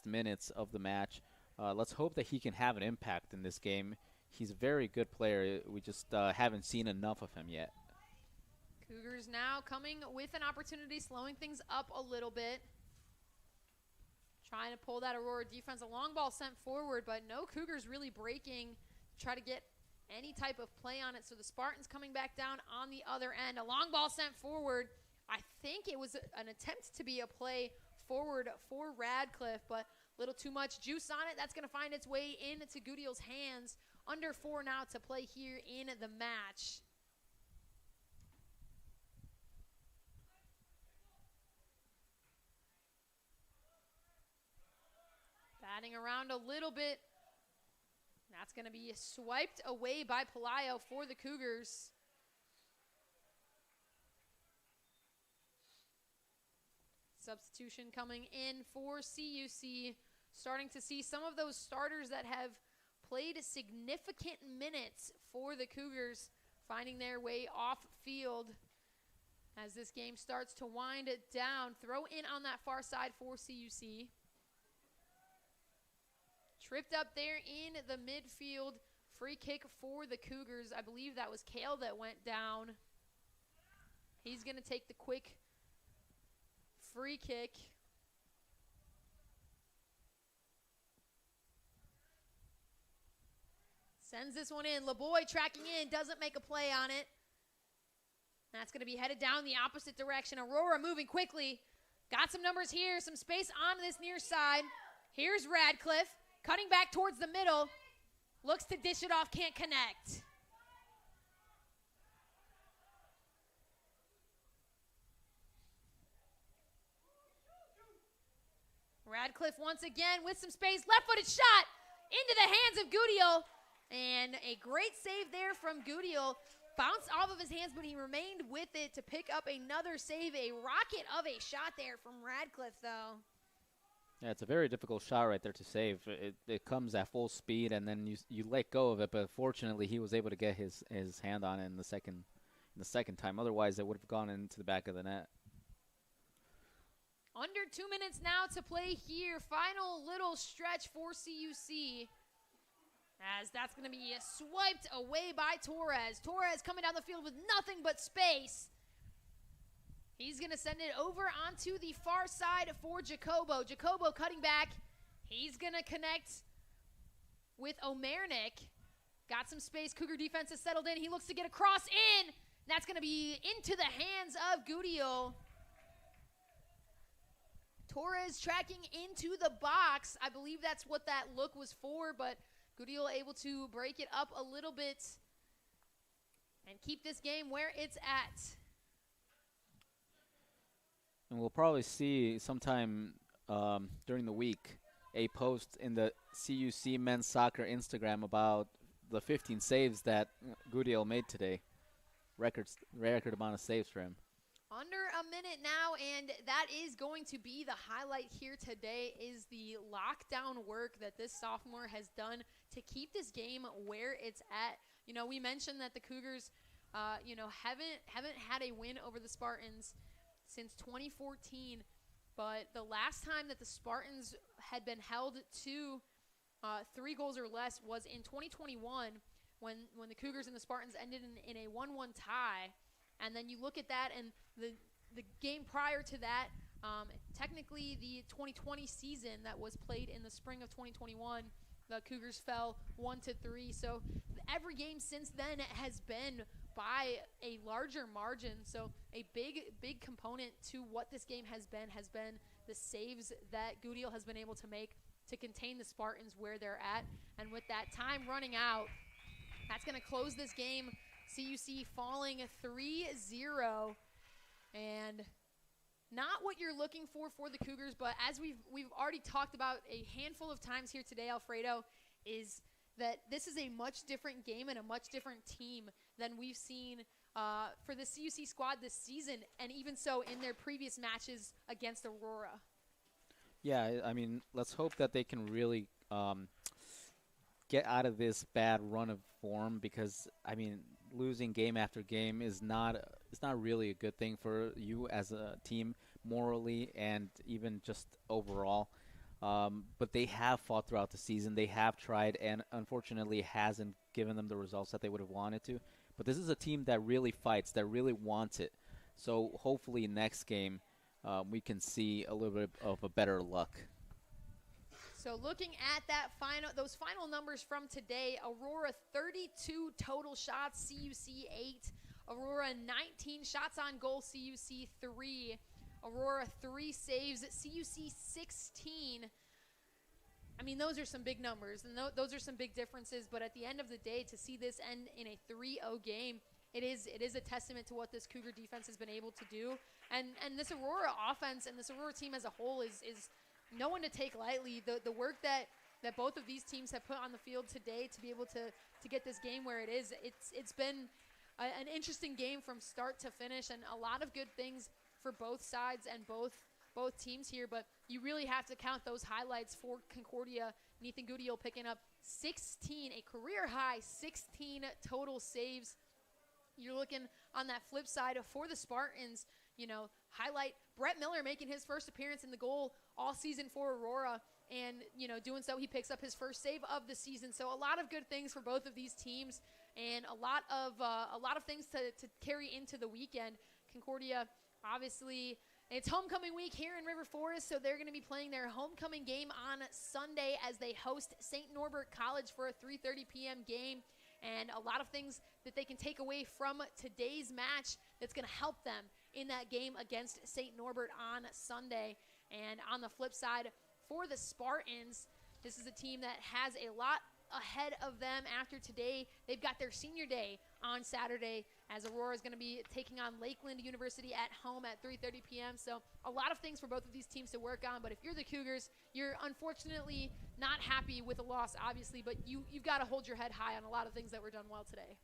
minutes of the match. Let's hope that he can have an impact in this game. He's a very good player. We just haven't seen enough of him yet. Cougars now coming with an opportunity, slowing things up a little bit. Trying to pull that Aurora defense. A long ball sent forward, but no Cougars really breaking to try to get any type of play on it. So the Spartans coming back down on the other end. A long ball sent forward. I think it was an attempt to be a play forward for Radcliffe, but a little too much juice on it. That's going to find its way into Gudiel's hands. Under 4 now to play here in the match. Batting around a little bit. That's going to be swiped away by Pelayo for the Cougars. Substitution coming in for CUC. starting to see some of those starters that have played significant minutes for the Cougars finding their way off field as this game starts to wind it down. Throw in on that far side for CUC. Tripped up there in the midfield. Free kick for the Cougars. I believe that was Kale that went down. He's going to take the quick free kick. Sends this one in. LeBoy tracking in, doesn't make a play on it. That's going to be headed down the opposite direction. Aurora moving quickly. Got some numbers here, some space on this near side. Here's Radcliffe, cutting back towards the middle. Looks to dish it off, can't connect. Radcliffe once again with some space. Left-footed shot into the hands of Goudiel. And a great save there from Goudiel. Bounced off of his hands, but he remained with it to pick up another save. A rocket of a shot there from Radcliffe, though. Yeah, it's a very difficult shot right there to save. It comes at full speed, and then you let go of it. But fortunately, he was able to get his hand on it in the second time. Otherwise, it would have gone into the back of the net. Under 2 minutes now to play here. Final little stretch for CUC. As that's going to be swiped away by Torres. Torres coming down the field with nothing but space. He's going to send it over onto the far side for Jacobo. Jacobo cutting back. He's going to connect with Omernik. Got some space. Cougar defense is settled in. He looks to get a cross in. That's going to be into the hands of Goudiel. Torres tracking into the box. I believe that's what that look was for, but Goudiel able to break it up a little bit and keep this game where it's at. And we'll probably see sometime during the week a post in the CUC men's soccer Instagram about the 15 saves that Goudiel made today. Record amount of saves for him. Under a minute now, and that is going to be the highlight here today, is the lockdown work that this sophomore has done to keep this game where it's at. You know, we mentioned that the Cougars, haven't had a win over the Spartans since 2014, but the last time that the Spartans had been held to 3 goals or less was in 2021 when the Cougars and the Spartans ended in a 1-1 tie. And then you look at that, and the game prior to that, technically the 2020 season that was played in the spring of 2021, the Cougars fell 1-3. So every game since then has been by a larger margin. So a big component to what this game has been the saves that Goudiel has been able to make to contain the Spartans where they're at. And with that time running out, that's going to close this game. CUC falling 3-0, and not what you're looking for the Cougars, but as we've already talked about a handful of times here today, Alfredo, is that this is a much different game and a much different team than we've seen for the CUC squad this season, and even so in their previous matches against Aurora. Yeah, I mean, let's hope that they can really get out of this bad run of form, because, I mean, losing game after game is not really a good thing for you as a team morally and even just overall. But they have fought throughout the season. They have tried, and unfortunately hasn't given them the results that they would have wanted to. But this is a team that really fights, that really wants it. So hopefully next game we can see a little bit of a better luck. So looking at those final numbers from today, Aurora 32 total shots, CUC 8. Aurora 19 shots on goal, CUC 3. Aurora 3 saves, CUC 16. I mean, those are some big numbers, and those are some big differences. But at the end of the day, to see this end in a 3-0 game, it is a testament to what this Cougar defense has been able to do. And this Aurora offense and this Aurora team as a whole is no one to take lightly. The work that both of these teams have put on the field today to be able to get this game where it is, it's been an interesting game from start to finish, and a lot of good things for both sides and both both teams here, but you really have to count those highlights for Concordia. Nathan Gutierrez picking up 16, a career-high 16 total saves. You're looking on that flip side for the Spartans, highlight Brett Miller making his first appearance in the goal all season for Aurora. And, doing so, he picks up his first save of the season. So a lot of good things for both of these teams, and a lot of things to carry into the weekend. Concordia, obviously, it's homecoming week here in River Forest, so they're going to be playing their homecoming game on Sunday as they host St. Norbert College for a 3:30 p.m. game. And a lot of things that they can take away from today's match that's going to help them in that game against St. Norbert on Sunday. And on the flip side, for the Spartans, this is a team that has a lot ahead of them after today. They've got their senior day on Saturday, as Aurora is going to be taking on Lakeland University at home at 3:30 p.m. So a lot of things for both of these teams to work on. But if you're the Cougars, you're unfortunately not happy with the loss, obviously, but you've got to hold your head high on a lot of things that were done well today.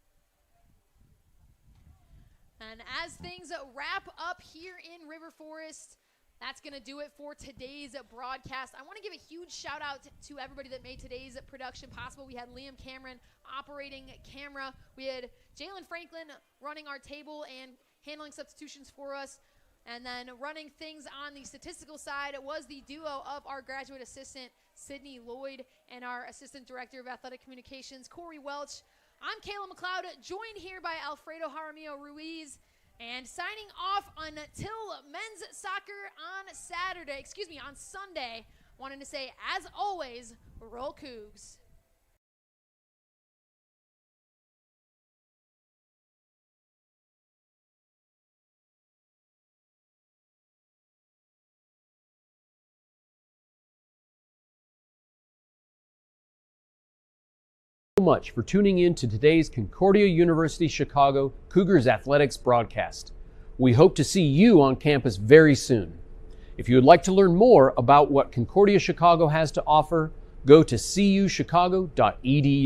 And as things wrap up here in River Forest, that's going to do it for today's broadcast. I want to give a huge shout out to everybody that made today's production possible. We had Liam Cameron operating camera. We had Jalen Franklin running our table and handling substitutions for us. And then running things on the statistical side was the duo of our graduate assistant, Sydney Lloyd, and our assistant director of athletic communications, Corey Welch. I'm Kayla McLeod, joined here by Alfredo Jaramillo Ruiz. And signing off until men's soccer on Sunday, wanting to say, as always, roll Cougs. Much for tuning in to today's Concordia University Chicago Cougars Athletics broadcast. We hope to see you on campus very soon. If you would like to learn more about what Concordia Chicago has to offer, go to cuchicago.edu.